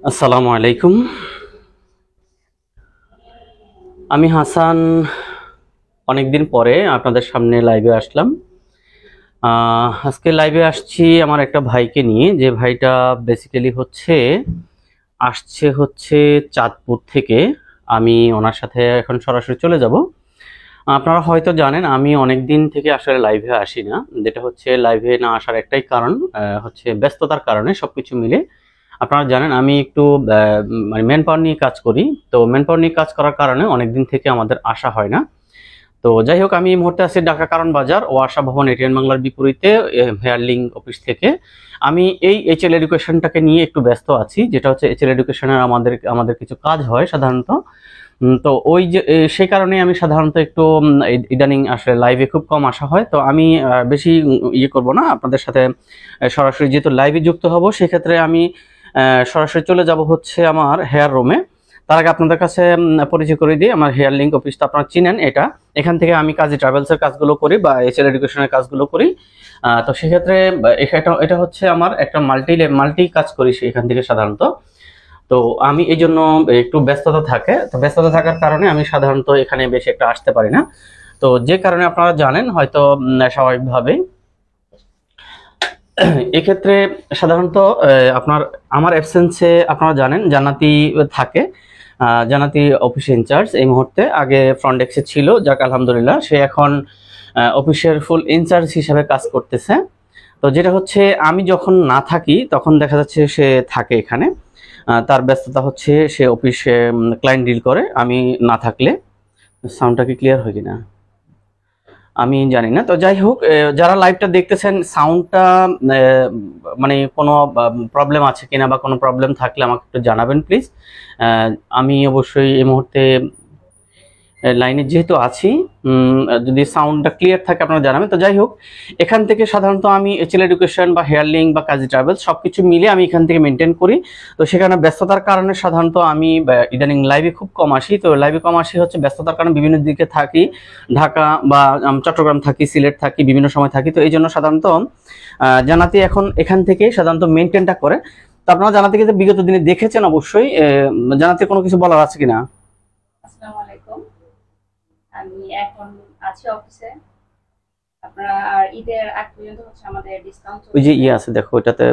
আসসালামু আলাইকুম। আমি হাসান অনেকদিন পরে আপনাদের সামনে লাইভে আসলাম। আজকে লাইভে আসছি আমার একটা ভাইকে নিয়ে, যে ভাইটা বেসিক্যালি আসছে চাঁদপুর থেকে। আমি ওনার সাথে এখন সরাসরি চলে যাব। আপনারা হয়তো জানেন আমি অনেক দিন থেকে আসলে লাইভে আসি না, যেটা হচ্ছে লাইভে না আসার একটাই কারণ হচ্ছে ব্যস্ততার কারণে। সবকিছু মিলে আপনারা জানেন আমি একটু মানে ম্যান পাওয়ার নিয়ে কাজ করি। তো ম্যান পাওয়ার নিয়ে কাজ করার কারণে অনেকদিন থেকে আমাদের আসা হয় না। তো যাই হোক, আমি এই মুহূর্তে আছি ঢাকা কারণ বাজার ওয়াসা ভবন এটিএন বাংলার বিপরীতে হেয়ারলিং অফিস থেকে। আমি এই এইচএল এডুকেশনটাকে নিয়ে একটু ব্যস্ত আছি, যেটা হচ্ছে এইচএল এডুকেশনের আমাদের কিছু কাজ হয় সাধারণত। তো ওই যে সেই কারণে আমি সাধারণত একটু ইদানিং আসলে লাইভে খুব কম আসা হয়। তো আমি বেশি ইয়ে করব না আপনাদের সাথে সরাসরি, যেহেতু লাইভে যুক্ত হব সেক্ষেত্রে আমি সরাসরি চলে যাব হচ্ছে আমার হেয়ার রুমে। তার আগে আপনাদের কাছে পরিচয় করে দিই, আমার হেয়ার লিঙ্ক অফিসটা আপনারা চিনেন। এখান থেকে আমি কাজী ট্রাভেলসের কাজগুলো করি বা এইচএল এডুকেশনের কাজগুলো করি। তো সেক্ষেত্রে এটা হচ্ছে আমার একটা মাল্টি কাজ করি এখান থেকে সাধারণত। তো আমি এই জন্য একটু ব্যস্ততা থাকে, তো ব্যস্ততা থাকার কারণে আমি সাধারণত এখানে বেশি একটা আসতে পারি না। তো যে কারণে আপনারা জানেন হয়তো স্বাভাবিকভাবে এক্ষেত্রে সাধারণত আমার অ্যাবসেন্সে আপনারা জানেন জান্নাতি থাকে। জান্নাতি অফিস ইনচার্জ এই মুহূর্তে, আগে ফ্রন্ট ডেস্কে ছিল, যাক আলহামদুলিল্লাহ সে এখন অফিসের ফুল ইনচার্জ হিসাবে কাজ করতেছে। তো যেটা হচ্ছে আমি যখন না থাকি তখন দেখা যাচ্ছে সে থাকে এখানে। তার ব্যস্ততা হচ্ছে সে অফিসে ক্লায়েন্ট ডিল করে। আমি না থাকলে সাউন্ডটা কি ক্লিয়ার হয় কিনা আমি জানি না। তো যাই হোক, যারা লাইভটা দেখতেছেন সাউন্ডটা মানে কোনো প্রবলেম আছে কিনা বা কোনো প্রবলেম থাকলে আমাকে একটু জানাবেন প্লিজ। আমি অবশ্যই এই মুহূর্তে লাইনে যেহেতু আছি, যদি সাউন্ডটা ক্লিয়ার থাকে আপনারা জানাবেন। তো যাই হোক, এখান থেকে সাধারণত আমি এইচএল এডুকেশন বা হেয়ারলিং বা কাজী ট্রাভেলস সবকিছু মিলে আমি এখান থেকে মেনটেন করি। তো সেখানে ব্যস্ততার কারণে সাধারণত আমি ইদানিং লাইভে খুব কম আসি। তো লাইভে কম আসি হচ্ছে ব্যস্ততার কারণে, বিভিন্ন দিকে থাকি, ঢাকা বা চট্টগ্রাম থাকি, সিলেট থাকি, বিভিন্ন সময় থাকি। তো এই জন্য সাধারণত জান্নাতি এখন এখান থেকে সাধারণত মেনটেনটা করে। তো আপনারা জান্নাতিকে যে বিগত দিনে দেখেছেন অবশ্যই। জান্নাতি কোনো কিছু বলার আছে কিনা? আসসালামু আলাইকুম। আমি এখন আছি অফিসে। আপনারা আর ঈদের আগ পর্যন্ত হচ্ছে আমাদের ডিসকাউন্ট ওই যে চলছে আছে দেখো ওইটাতে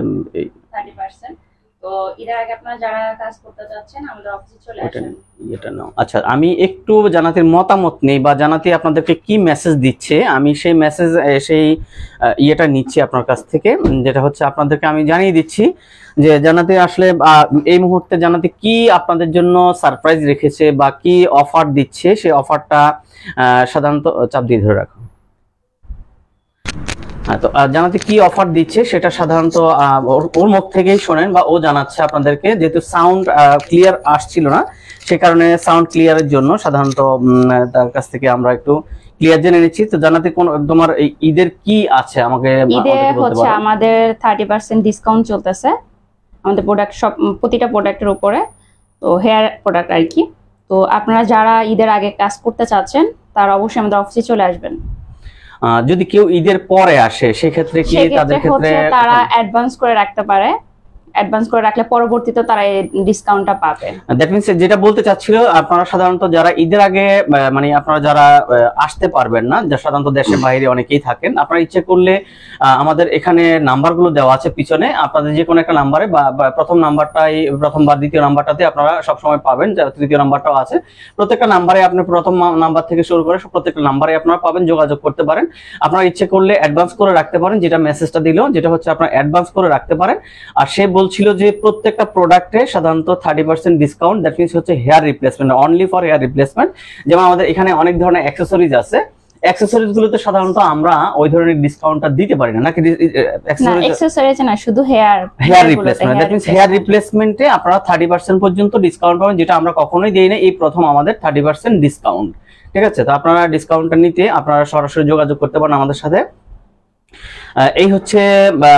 30%। তো ঈদের আগে আপনারা যারা কাজ করতে চাচ্ছেন আমাদের অফিসে চলে আসেন। এটা নাও। আচ্ছা, আমি একটু জান্নাতির মতামত নেই বা জান্নাতি আপনাদেরকে কি মেসেজ দিচ্ছে, আমি সেই মেসেজ সেই ইয়েটা নিচ্ছি আপনার কাছ থেকে। যেটা হচ্ছে আপনাদেরকে আমি জানিয়ে দিচ্ছি যে জান্নাতি আসলে এই মুহূর্তে জান্নাতি কি আপনাদের জন্য সারপ্রাইজ রেখেছে বা কি অফার দিচ্ছে, সেই অফারটা সাধারণত চাপ দিয়ে ধরে রাখো। তো জানাতে কি অফার দিচ্ছে সেটা সাধারণত ওর মুখ থেকেই শোনেন বা ও জানাচ্ছে আপনাদেরকে। যেহেতু সাউন্ড ক্লিয়ার আসছিল না, সে কারণে সাউন্ড ক্লিয়ারের জন্য সাধারণত তার কাছ থেকে আমরা একটু ক্লিয়ার জেনে নিচ্ছি। তো জানাতে কোন তোমার এই ঈদের কি আছে আমাকে ঈদে হচ্ছে আমাদের 30% ডিসকাউন্ট চলতেছে আমাদের প্রোডাক্ট সব, প্রতিটা প্রোডাক্টের উপরে। তো হেয়ার প্রোডাক্ট আর কি। তো আপনারা যারা ঈদের আগে কাজ করতে চাচ্ছেন তারা অবশ্যই আমাদের অফিসে চলে আসবেন। যদি কেউ ঈদের পরে আসে সেক্ষেত্রে কি তাদের ক্ষেত্রে তারা অ্যাডভান্স করে রাখতে পারে। অ্যাডভান্স করে রাখলে পরবর্তীতে তারা এই ডিসকাউন্টটা পাবে। দ্যাট মিন্স যেটা বলতে চাচ্ছিল, আপনারা সাধারণত যারা ঈদের আগে মানে আপনারা যারা আসতে পারবেন না, যারা সাধারণত দেশের বাইরে অনেকেই থাকেন, আপনারা ইচ্ছে করলে আমাদের এখানে নাম্বারগুলো দেওয়া আছে পিছনে, আপনাদের যে কোনো একটা নাম্বারে বা প্রথম নাম্বারটাই প্রথম বা দ্বিতীয় নাম্বারটাতে আপনারা সবসময় পাবেন, তৃতীয় নাম্বারটাও আছে। প্রত্যেকটা নাম্বারে আপনি প্রথম নাম্বার থেকে শুরু করে প্রত্যেকটা নাম্বারে আপনারা পাবেন, যোগাযোগ করতে পারেন। আপনারা ইচ্ছে করলে অ্যাডভান্স করে রাখতে পারেন, যেটা মেসেজটা দিল যেটা হচ্ছে আপনারা অ্যাডভান্স করে রাখতে পারেন। আর সে বলছিল যে প্রত্যেকটা প্রোডাক্টে সাধারণত 30% ডিসকাউন্ট, দ্যাট মিন্স হচ্ছে hair replacement, only for hair replacement. যেমন আমাদের এখানে অনেক ধরনের অ্যাক্সেসরিজ আছে, অ্যাক্সেসরিজ গুলোতে সাধারণত আমরা ওই ধরনের ডিসকাউন্টটা দিতে পারি না, নাকি? অ্যাক্সেসরিজ না, শুধু hair replacement. That means hair রিপ্লেসমেন্টে আপনারা 30% পর্যন্ত ডিসকাউন্ট পাবেন, যেটা আমরা কখনোই দেই না। এই প্রথম আমাদের 30% ডিসকাউন্ট, ঠিক আছে? তো আপনারা ডিসকাউন্টটা নিতে আপনারা সরাসরি যোগাযোগ করতে পারেন আমাদের সাথে। এই হচ্ছে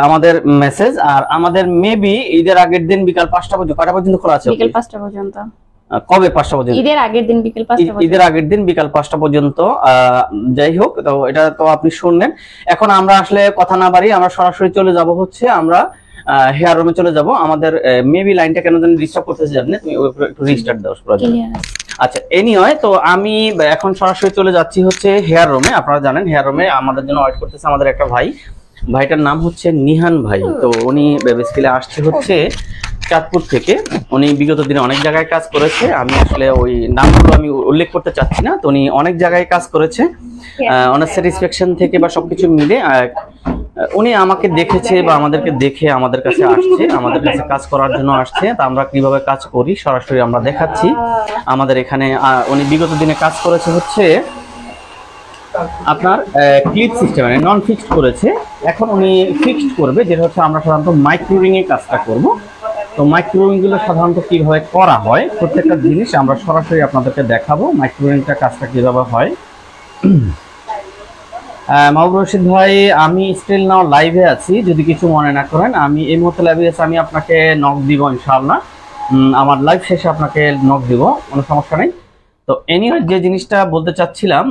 আমাদের মেসেজ। আর আমাদের মেবি ঈদের আগের দিন বিকাল 5টা পর্যন্ত, কয়টা পর্যন্ত খোলা আছে? বিকাল 5টা পর্যন্ত। কবে 5টা পর্যন্ত? ঈদের আগের দিন বিকাল 5টা পর্যন্ত। ঈদের আগের দিন বিকাল 5টা পর্যন্ত। যাই হোক, তো এটা তো আপনি শুনলেন। এখন আমরা আসলে কথা না বাড়িয়ে আমরা সরাসরি চলে যাব হচ্ছে আমরা হেয়ার রুমে চলে যাব। আমাদের মেবি লাইনটা কেন জানি ডিস্টার্ব করতেছে, জানেন তুমি একটু রিস্টার্ট দাও। আচ্ছা এনিওয়ে, তো আমি এখন সরাসরি চলে যাচ্ছি হচ্ছে হেয়ার রুমে। আপনারা জানেন হেয়ার রুমে আমাদের জন্য ওয়েট করতেছে আমাদের একটা ভাই, ভাইটার নাম হচ্ছে নিহান ভাই। তো উনি বেসিক্যালি আসছে হচ্ছে চাঁদপুর থেকে। উনি বিগত দিনে অনেক জায়গায় কাজ করেছে, আমি আসলে ওই নামগুলো আমি উল্লেখ করতে চাচ্ছি না। তো উনি অনেক জায়গায় কাজ করেছে, অনেক স্যাটিসফ্যাকশন থেকে বা সবকিছু মিলে উনি আমাকে দেখেছে বা আমাদেরকে দেখে আমাদের কাছে আসছে, আমাদের কাছে কাজ করার জন্য আসছে। তা আমরা কিভাবে কাজ করি সরাসরি আমরা দেখাচ্ছি। আমাদের এখানে উনি বিগত দিনে কাজ করেছে হচ্ছে আপনার ক্লিপ সিস্টেম, মানে নন ফিক্সড করেছে। এখন উনি ফিক্সড করবে, যেটা হচ্ছে আমরা সাধারণত মাইক্রো রিং এর কাজটা করব। তো মাইক্রো রিং গুলো সাধারণত কিভাবে করা হয় প্রত্যেকটা জিনিস আমরা সরাসরি আপনাদেরকে দেখাবো, মাইক্রো রিংটা কাজটা কিভাবে হয়। মাহবুব রশিদ ভাই, আমি স্টিল নাও লাইভে আছি, যদি কিছু মনে না করেন। আমি এই মুহূর্তে লাইভে আছি, আমি আপনাকে নক দিব ইনশাআল্লাহ। আমার লাইভ শেষে আপনাকে নক দিব, কোনো সমস্যা নেই। তো এনিওয়ে যে জিনিসটা বলতে চাচ্ছিলাম,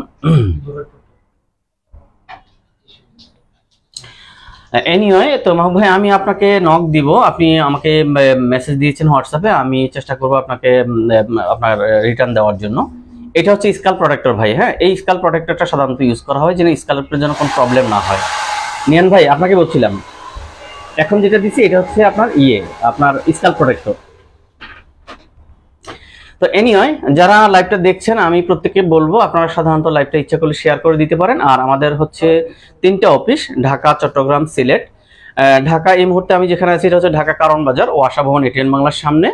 এনিওয়ে তো মাহবুব ভাই আমি আপনাকে নক দিব, আপনি আমাকে মেসেজ দিয়েছেন হোয়াটসঅ্যাপে, আমি চেষ্টা করব আপনাকে আপনার রিটার্ন দেওয়ার জন্য। এটা হচ্ছে স্কাল প্রোটেক্টর ভাই। হ্যাঁ, এই স্কাল প্রোটেক্টরটা সাধারণত ইউজ করা হয় যেন স্কাল্পের জন্য কোনো প্রবলেম না হয়। নিয়ান ভাই আপনাকে বলছিলাম, এখন যেটা দিচ্ছি এটা হচ্ছে আপনার আপনার স্কাল প্রোটেক্টর। তো এনিওয়ে যারা লাইভটা দেখছেন আমি প্রত্যেককে বলবো আপনারা সাধারণত লাইভটা ইচ্ছা করলে শেয়ার করে দিতে পারেন। আর আমাদের হচ্ছে 3টা অফিস, ঢাকা, চট্টগ্রাম, সিলেট। ঢাকা এই মুহূর্তে আমি যেখানে আছি এটা হচ্ছে ঢাকা কারণ বাজার ও আশা ভবন এটিএন বাংলার সামনে।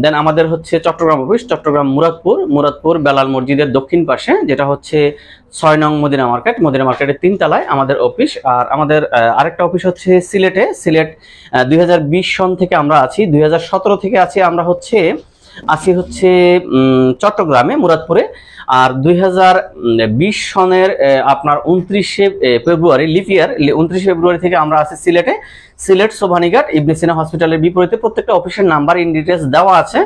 দেন আমাদের হচ্ছে চট্টগ্রাম অফিস, চট্টগ্রাম মুরাদপুর বেলাল মসজিদের দক্ষিণ পাশে, যেটা হচ্ছে 6 নং মদিনা মার্কেটের 3 তলায় আমাদের অফিস। আর আমাদের আরেকটা অফিস হচ্ছে সিলেট 2020 সন থেকে আমরা আছি, 2017 থেকে আছি আমরা হচ্ছে চট্টগ্রামে মুরাদপুরে। আর 2020 সনের আপনার 29শে ফেব্রুয়ারি লিপ ইয়ার 29 ফেব্রুয়ারি থেকে আমরা আছি সিলেট সোভানীঘাট ইবনে সিনা হসপিটালের বিপরীতে। প্রত্যেকটা অফিসের নাম্বার ইন ডিটেলস দেওয়া আছে।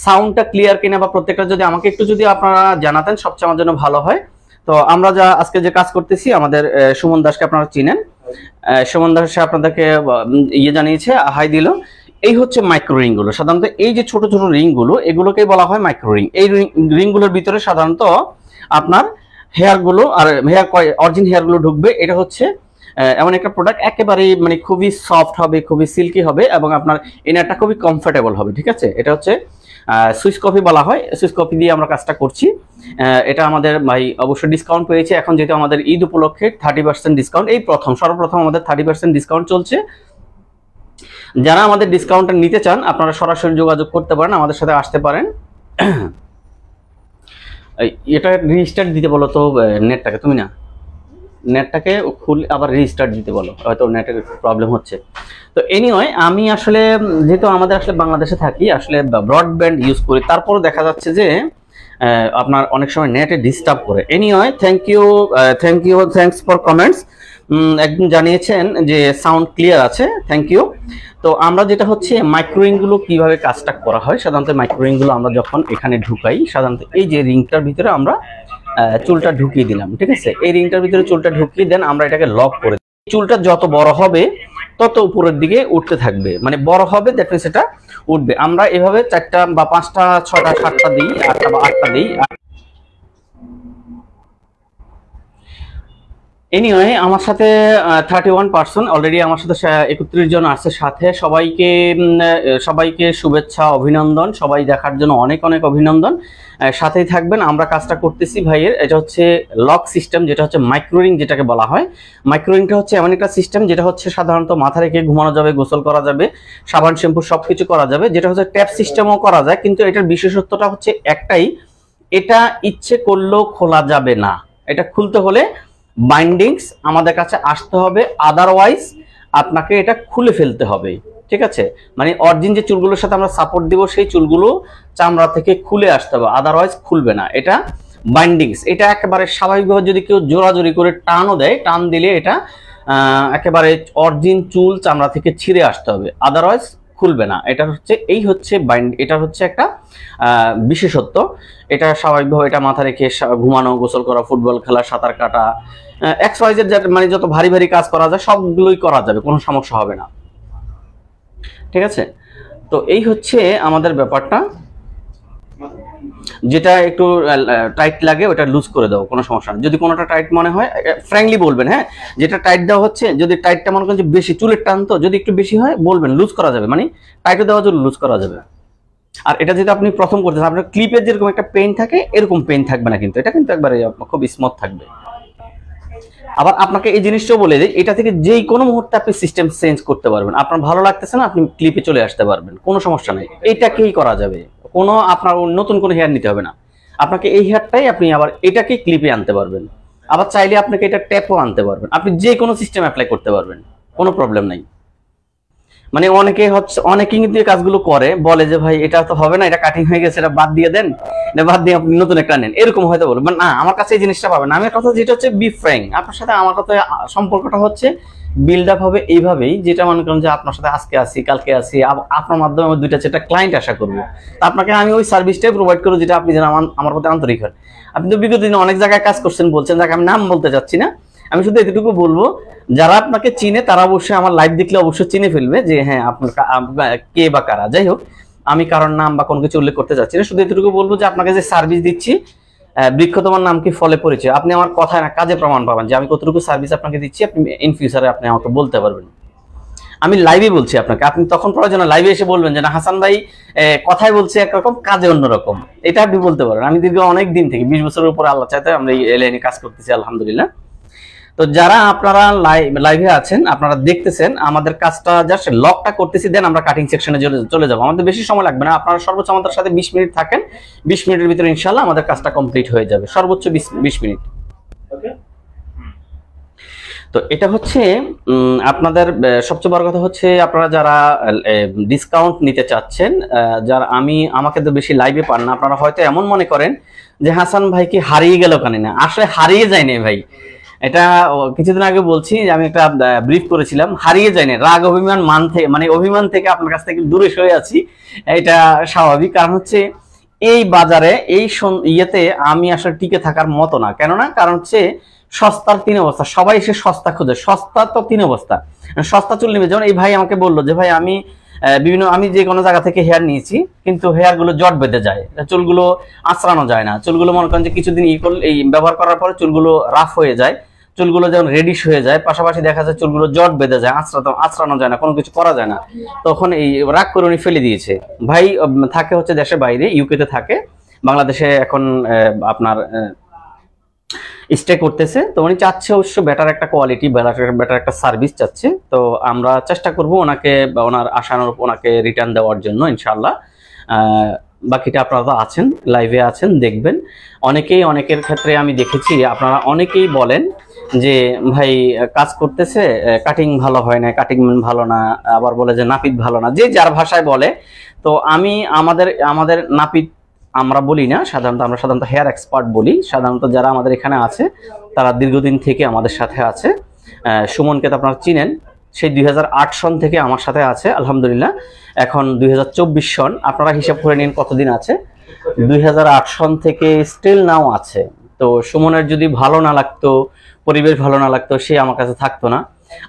সাউন্ডটা ক্লিয়ার কিনা বা প্রত্যেকটা যদি আমাকে একটু যদি আপনারা জানাতেন সবচেয়ে আমার জন্য ভালো হয়। তো আমরা আজকে যে কাজ করতেছি, আমাদের সুমন দাসকে আপনারা চিনেন, সুমন দাস আপনাদেরকে জানিয়েছে, হাই দিল। এই হচ্ছে মাইক্রো রিং গুলো। সাধারণত এই যে ছোট ছোট রিং গুলো, এগুলোকে বলা হয় মাইক্রো রিং। এই রিং গুলোর ভিতরে সাধারণত আপনার হেয়ার গুলো আর অরিজিন হেয়ার গুলো ঢুকবে। এটা হচ্ছে এমন একটা প্রোডাক্ট, একেবারে মানে খুবই সফট হবে, খুবই সিল্কি হবে এবং আপনার ইনারটা খুবই কমফোর্টেবল হবে। ঠিক আছে, এটা হচ্ছে সুইস কফি বলা হয়, সুইস কফি দিয়ে আমরা কাজটা করছি। এটা আমাদের ভাই অবশ্যই ডিসকাউন্ট পেয়েছে। এখন যেহেতু আমাদের ঈদ উপলক্ষে 30% ডিসকাউন্ট, এই সর্বপ্রথম আমাদের 30% ডিসকাউন্ট চলছে। যারা আমাদের ডিসকাউন্টটা নিতে চান আপনারা সরাসরি যোগাযোগ করতে পারেন, আমাদের সাথে আসতে পারেন। এটা রিস্টার্ট দিতে বলো তো নেটটাকে, তুমি না নেটটাকে খুলে আবার রিস্টার্ট দিতে বলো, হয়তো নেটের প্রবলেম হচ্ছে। তো এনিওয়ে আমি আসলে যেহেতু আমাদের আসলে বাংলাদেশে থাকি, আসলে ব্রডব্যান্ড ইউজ করি, তারপরও দেখা যাচ্ছে যে আপনার অনেক সময় নেটে ডিস্টার্ব করে। Anyway thanks for comments. একজন জানিয়েছেন যে সাউন্ড ক্লিয়ার আছে, থ্যাংক ইউ। তো আমরা যেটা হচ্ছে মাইক্রোরিং গুলো কিভাবে কাজটা করা হয়, সাধারণত মাইক্রোরিং গুলো আমরা যখন এখানে ঢুকাই, সাধারণত এই যে রিংটার ভিতরে আমরা চুলটা ঢুকিয়ে দিলাম। ঠিক আছে, এই রিংটার ভিতরে চুলটা ঢুকিয়ে দেন, আমরা এটাকে লক করে দিই। চুলটা যত বড় হবে তত উপরের দিকে উঠতে থাকবে, মানে বড় হবে দ্যাট মিন্স এটা উঠবে। আমরা এভাবে 4টা বা 5টা 6টা 7টা দিই, 8টা বা 8টা দিই। এনিওয়ে আমার সাথে 31% অলরেডি আমার সাথে 31 জন আছে সাথে। সবাইকে শুভেচ্ছা, অভিনন্দন, সবাই দেখার জন্য অনেক অভিনন্দন। সাথেই থাকবেন, আমরা কাজটা করতেছি ভাইয়ের। এটা হচ্ছে লক সিস্টেম, যেটা হচ্ছে মাইক্রোরিং যেটাকে বলা হয়। মাইক্রোরিংটা হচ্ছে এমন একটা সিস্টেম যেটা হচ্ছে সাধারণত মাথা রেখে ঘুমানো যাবে, গোসল করা যাবে, সাবান শ্যাম্পু সবকিছু করা যাবে। যেটা হচ্ছে ট্যাপ সিস্টেমও করা যায়, কিন্তু এটার বিশেষত্বটা হচ্ছে একটাই, এটা ইচ্ছে করলেও খোলা যাবে না। এটা খুলতে হলে বাইন্ডিংস আমাদের কাছে আসতে হবে, আদারওয়াইজ আপনাকে এটা খুলে ফেলতে হবে। ঠিক আছে, মানে অরিজিন যে চুলগুলোর সাথে আমরা সাপোর্ট দিব সেই চুলগুলো চামড়া থেকে খুলে আসতে হবে, আদারওয়াইজ খুলবে না। এটা বাইন্ডিংস, এটা একেবারে স্বাভাবিকভাবে যদি কেউ জোরাজোরি করে টানও দেয়, টান দিলে এটা একেবারে অরিজিন চুল চামড়া থেকে ছিঁড়ে আসতে হবে, আদারওয়াইজ খুলবে না। এটা হচ্ছে এটা হচ্ছে একটা বিশেষত্ব। এটা স্বাভাবিকভাবে এটা মাথা রেখে ঘুমানো, গোসল করা, ফুটবল খেলা, সাঁতার কাটা, এক্সারসাইজের মানে যত ভারী ভারী কাজ করা যায় সবগুলোই করা যাবে, কোনো সমস্যা হবে না। ঠিক আছে, তো এই হচ্ছে আমাদের ব্যাপারটা। যেটা একটু টাইট লাগে ওটা লুজ করে দাও, কোনো সমস্যা নেই। যদি কোনোটা টাইট মনে হয় ফ্র্যাঙ্কলি বলবেন, হ্যাঁ যেটা টাইট দেওয়া হচ্ছে, যদি টাইটটা মনে করেন যে বেশি চুলের টান, তো যদি একটু বেশি হয় বলবেন, লুজ করা যাবে, মানে টাইটও দেওয়া জন্য লুজ করা যাবে। আর এটা যদি আপনি প্রথম করতেছেন, আপনার ক্লিপের যেরকম একটা পেইন থাকে এরকম পেইন থাকবে না, কিন্তু এটা কিন্তু একবারে খুব স্মুথ থাকবে। আবার আপনাকে এই জিনিসটাও বলে দিই, এটা থেকে যেই কোনো মুহূর্তে আপনি সিস্টেম চেঞ্জ করতে পারবেন। আপনার ভালো লাগতেছে না, আপনি ক্লিপে চলে আসতে পারবেন, কোনো সমস্যা নেই, এইটাকেই করা যাবে। কোনো আপনার নতুন কোনো হেয়ার নিতে হবে না, আপনাকে এই হেয়ারটাই আপনি আবার এটাকেই ক্লিপে আনতে পারবেন। আবার চাইলে আপনাকে এটা ট্যাপও আনতে পারবেন, আপনি যে কোনো সিস্টেম অ্যাপ্লাই করতে পারবেন, কোনো প্রবলেম নাই। মানে অনেকেই কিন্তু এই কাজগুলো করে, বলে যে ভাই এটা তো হবে না, এটা কাটিং হয়ে গেছে, এটা বাদ দিয়ে দেন, এটা বাদ দিয়ে আপনি নতুন একটা নেন, এরকম হয়তো বলবেন। না, আমার কাছে এই জিনিসটা পাবেন না। আমার কথা যেটা হচ্ছে বি ফ্র্যাঙ্ক, আপনার সাথে আমার কথা সম্পর্কটা হচ্ছে বিল্ড আপ হবে এইভাবেই, যেটা মনে করেন যে আপনার সাথে আজকে আসি, কালকে আসি, আপনার মাধ্যমে আমি 2-4টা ক্লায়েন্ট আশা করবো, তা আপনাকে আমি ওই সার্ভিসটাই প্রোভাইড করবো যেটা আপনি যেন আমার প্রতি আন্তরিক হন। আপনি তো বিগত দিনে অনেক জায়গায় কাজ করছেন, বলছেন, যাকে আমি নাম বলতে চাচ্ছি না, আমি শুধু এতটুকু বলবো, যারা আপনাকে চিনে তারা অবশ্যই আমার লাইভ দেখলে অবশ্যই চিনে ফেলবে যে হ্যাঁ আপনার কে বা কারা। যাই হোক, আমি কারোর নাম বা কোনো কিছু উল্লেখ করতে চাচ্ছি না, শুধু এতটুকু বলবো যে আপনাকে যে সার্ভিস দিচ্ছি, বৃক্ষ তোমার নাম কি ফলে পরিচয়, আপনি আমার কথায় না কাজে প্রমাণ পাবেন যে আমি কতটুকু সার্ভিস আপনাকে দিচ্ছি। আপনি ইন ফিউচারে আপনি আমাকে বলতে পারবেন, আমি লাইভে বলছি আপনাকে, আপনি তখন প্রয়োজনে লাইভে এসে বলবেন যে না হাসান ভাই কথায় বলছে একরকম, কাজে অন্যরকম, এটা আপনি বলতে পারেন। আমি দীর্ঘ অনেক দিন থেকে 20 বছরের উপরে আল্লাহ চাইতে আমরা এই লাইনে কাজ করতেছি, আলহামদুলিল্লাহ। তো যারা আপনারা লাইভে আছেন, আপনারা দেখতেছেন, আমাদের কাজটা জাস্ট লকটা করতেছি, দেন আমরা কাটিং সেকশনে চলে যাব। আমাদের বেশি সময় লাগবে না, আপনারা সর্বোচ্চ আমাদের সাথে 20 মিনিট থাকেন, 20 মিনিটের ভিতরে ইনশাআল্লাহ আমাদের কাজটা কমপ্লিট হয়ে যাবে, সর্বোচ্চ 20 মিনিট। ওকে, তো এটা হচ্ছে আপনাদের সবচেয়ে বড় কথা হচ্ছে, আপনারা যারা ডিসকাউন্ট নিতে চাচ্ছেন, যারা আমাকে তো বেশি লাইভে পান না, আপনারা হয়তো এমন মনে করেন যে হাসান ভাই কি হারিয়ে গেল কেন, না আসলে হারিয়ে যায়নি ভাই। এটা কিছুদিন আগে বলছি যে আমি একটা ব্রিফ করেছিলাম, হারিয়ে যায়নি, রাগ অভিমান মানে অভিমান থেকে আপনার কাছ থেকে দূরে সরে আছি, এটা স্বাভাবিক। কারণ হচ্ছে এই বাজারে এই ইয়েতে আমি আসলে টিকে থাকার মতো না, কেননা কারণ হচ্ছে সস্তার 3 অবস্থা, সবাই এসে সস্তা খোঁজে, সস্তা তো 3 অবস্থা। সস্তা চুল নেবে, যেমন এই ভাই আমাকে বললো যে ভাই আমি আমি যে কোনো জায়গা থেকে হেয়ার নিয়েছি, কিন্তু হেয়ার গুলো জট বেঁধে যায়, চুলগুলো আঁচড়ানো যায় না, চুলগুলো মনে করেন যে কিছুদিন এই ব্যবহার করার পরে চুলগুলো রাফ হয়ে যায়, চুলগুলো যেমন রেডিশ হয়ে যায়, পাশাপাশি দেখা যায় চুলগুলো জট বেঁধে যায়, আঁচড়ানো যায় না, কোনো কিছু করা যায় না। তখন এই রাগ করে উনি ফেলে দিয়েছে। ভাই থাকে হচ্ছে দেশের বাইরে, ইউকেতে থাকে, বাংলাদেশে এখন আপনার স্টে করতেছে। তো উনি চাচ্ছে অবশ্য বেটার একটা কোয়ালিটি, বেটার একটা সার্ভিস চাচ্ছে। তো আমরা চেষ্টা করব ওনাকে ওনার আশানুরূপ ওনাকে রিটার্ন দেওয়ার জন্য ইনশাআল্লাহ। বাকিটা আপনারা তো আছেন, লাইভে আছেন, দেখবেন। অনেকের ক্ষেত্রে আমি দেখেছি, আপনারা অনেকেই বলেন যে ভাই কাজ করতেছে, কাটিং ভালো হয় না, কাটিং ভালো না, আবার বলে যে নাপিত ভালো না, যে যার ভাষায় বলে। তো আমি আমাদের নাপিত আমরা বলি না, আমরা সাধারণত হেয়ার এক্সপার্ট বলি। সাধারণত যারা আমাদের এখানে আছে তারা দীর্ঘদিন থেকে আমাদের সাথে আছে। সুমনকে তো আপনারা চিনেন, সেই 2008 সন থেকে আমার সাথে আছে আলহামদুলিল্লাহ। এখন 2024 সন, আপনারা হিসাব করে নিন কতদিন আছে। 2008 সন থেকে স্টিল নাও আছে। তো সুমনের যদি ভালো না লাগতো, পরিবেশ ভালো না লাগতো, সে আমার কাছে থাকতো না।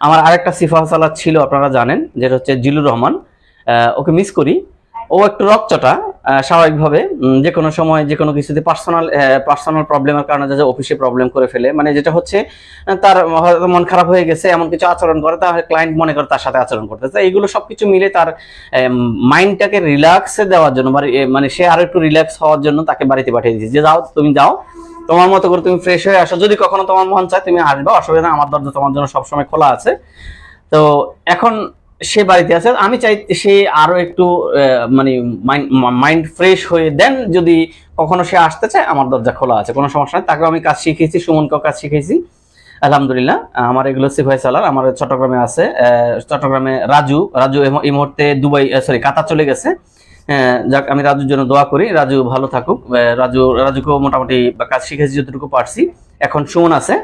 আমার আরেকটা সিফা সালাদ ছিল, আপনারা জানেন, যেটা হচ্ছে জিলুর রহমান। ওকে মিস করি, ও একটু রকচটা, স্বাভাবিকভাবে যে কোনো সময় যে কোনো কিছুতে পার্সোনাল প্রবলেমের কারণে যে অফিসে প্রবলেম করে ফেলে, মানে যেটা হচ্ছে তার হয়তো মন খারাপ হয়ে গেছে, এমন কিছু আচরণ করে, তাহলে ক্লায়েন্ট মনে করে তার সাথে আচরণ করতে। তো এইগুলো সবকিছু মিলে তার মাইন্ডটাকে রিল্যাক্সে দেওয়ার জন্য, মানে সে আরো একটু রিল্যাক্স হওয়ার জন্য তাকে বাড়িতে পাঠিয়ে দিয়েছি যে যাও, তুমি যাও, তোমার মতো করে তুমি ফ্রেশ হয়ে আসো, যদি কখনো তোমার মন চায় তুমি আসবে, অসুবিধা, আমার দরজা তোমার জন্য সবসময় খোলা আছে। তো এখন সে বাড়িতে আছে, আমি চাই সে আরো একটু মানে মাইন্ড ফ্রেশ হয়ে, দেন যদি কখনো সে আসতে চায় আমার দরজা খোলা আছে, কোনো সমস্যা নেই। তাকেও আমি কাজ শিখিয়েছি, সুমনকেও কাজ শিখিয়েছি আলহামদুলিল্লাহ। আমার এগুলো সিফাই সালার আমার চট্টগ্রামে আছে, চট্টগ্রামে রাজু এই মুহূর্তে কাতার চলে গেছে। যাক, আমি রাজুর জন্য দোয়া করি, রাজু ভালো থাকুক। রাজুকেও মোটামুটি কাজ শিখেছি যতটুকু পারছি। এখন সুমন আছে,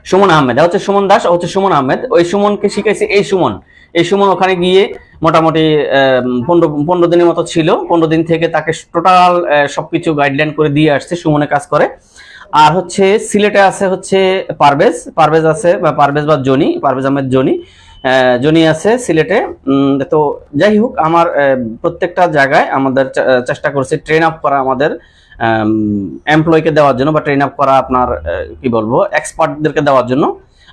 সুমন আহমেদ হচ্ছে সুমন দাস, ও হচ্ছে সুমন আহমেদ। ওই সুমনকে শিখাইছে এই সুমন ওখানে গিয়ে মোটামুটি 15 দিনের মতো ছিল। 15 দিন থেকে তাকে টোটাল সবকিছু গাইডলাইন করে দিয়ে আসছে, সুমনে কাজ করে। আর হচ্ছে সিলেটে আছে হচ্ছে পারভেজ আছে, বা পারভেজ বা পারভেজ আহমেদ জনি আছে সিলেটে। তো যাই হোক, আমার প্রত্যেকটা জায়গায় আমাদের চেষ্টা করছে ট্রেন আপ করা, আমাদের এমপ্লয়কে দেওয়ার জন্য, বা ট্রেন আপ করা আপনার কি বলবো এক্সপার্টদেরকে দেওয়ার জন্য।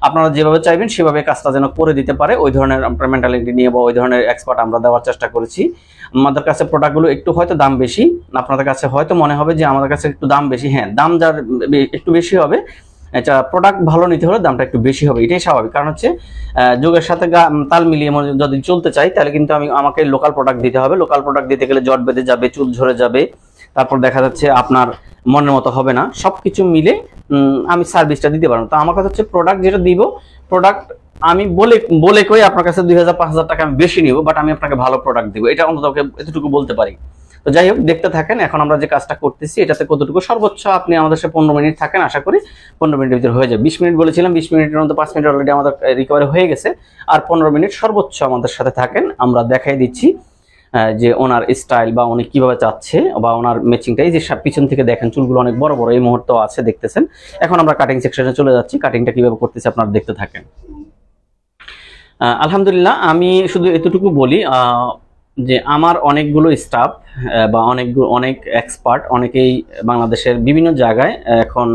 আপনারা যেভাবে চাইবেন সেভাবে কাজটা যেন করে দিতে পারে, ওই ধরনের আপনার মেন্টালিটি নিয়ে বা ওই ধরনের এক্সপার্ট আমরা দেওয়ার চেষ্টা করেছি। আমাদের কাছে প্রোডাক্টগুলো একটু হয়তো দাম বেশি, আপনাদের কাছে হয়তো মনে হবে যে আমাদের কাছে একটু দাম বেশি। হ্যাঁ, দাম যার একটু বেশি হবে, এটা প্রোডাক্ট ভালো নিতে হলে দামটা একটু বেশি হবে, এটাই স্বাভাবিক। কারণ হচ্ছে যুগের সাথে তাল মিলিয়ে যদি চলতে চাই, তাহলে কিন্তু আমাকে লোকাল প্রোডাক্ট দিতে হবে। লোকাল প্রোডাক্ট দিতে গেলে জট বেঁধে যাবে, চুল ঝরে যাবে, তারপর দেখা যাচ্ছে আপনার মনের মতো হবে না। সবকিছু মিলে আমি সার্ভিসটা দিতে পারবো। তো আমার কথা হচ্ছে প্রোডাক্ট যেটা দিব, প্রোডাক্ট আমি বলে কই আপনার কাছে 2000-5000 টাকা আমি বেশি নিব, বাট আমি আপনাকে ভালো প্রোডাক্ট দিব, এটা অন্তত এতটুকু বলতে পারি। তো যাই হোক, দেখতে থাকেন এখন আমরা যে কাজটা করতেছি এটাতে কতটুকু। সর্বোচ্চ আপনি আমাদের সাথে 15 মিনিট থাকেন, আশা করি 15 মিনিটের ভিতরে হয়ে যাবে। 20 মিনিট বলেছিলাম, 20 মিনিটের মধ্যে 5 মিনিট অলরেডি আমাদের রিকভারি হয়ে গেছে। আর 15 মিনিট সর্বোচ্চ আমাদের সাথে থাকেন, আমরা দেখাই দিচ্ছি যে ওনার স্টাইল বা উনি কিভাবে চাচ্ছে, বা ওনার ম্যাচিংটা। এই যে পিছন থেকে দেখেন চুলগুলো অনেক বড় বড় এই মুহূর্তে আছে, দেখতেছেন। এখন আমরা কাটিং সেকশনে চলে যাচ্ছি, কাটিংটা কিভাবে করতেছি আপনারা দেখতে থাকেন। আলহামদুলিল্লাহ, আমি শুধু এতটুকু বলি যে আমার অনেকগুলো স্টাফ বা অনেক এক্সপার্ট, অনেকেই বাংলাদেশের বিভিন্ন জায়গায় এখন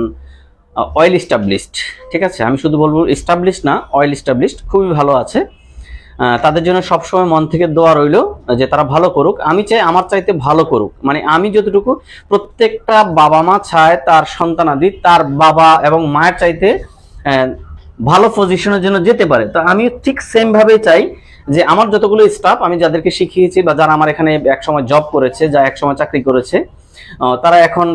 অয়েল এস্টাবলিশড, ঠিক আছে। আমি শুধু বলবো এস্টাবলিশড না, অয়েল এস্টাবলিশড খুবই ভালো আছে। তাদের জন্য সবসময় মন থেকে দোয়া রইল যে তারা ভালো করুক। আমি চাই আমার চাইতে ভালো করুক, মানে আমি যতটুকু, প্রত্যেকটা বাবা মা চায় তার সন্তানাদি তার বাবা এবং মায়ের চাইতে ভালো পজিশনের জন্য যেতে পারে। তো আমি ঠিক সেম ভাবে চাই যে আমার যতগুলো স্টাফ, আমি যাদেরকে শিখিয়েছি বা যারা আমার এখানে একসময় জব করেছে, যা একসময় চাকরি করেছে, তারা এখন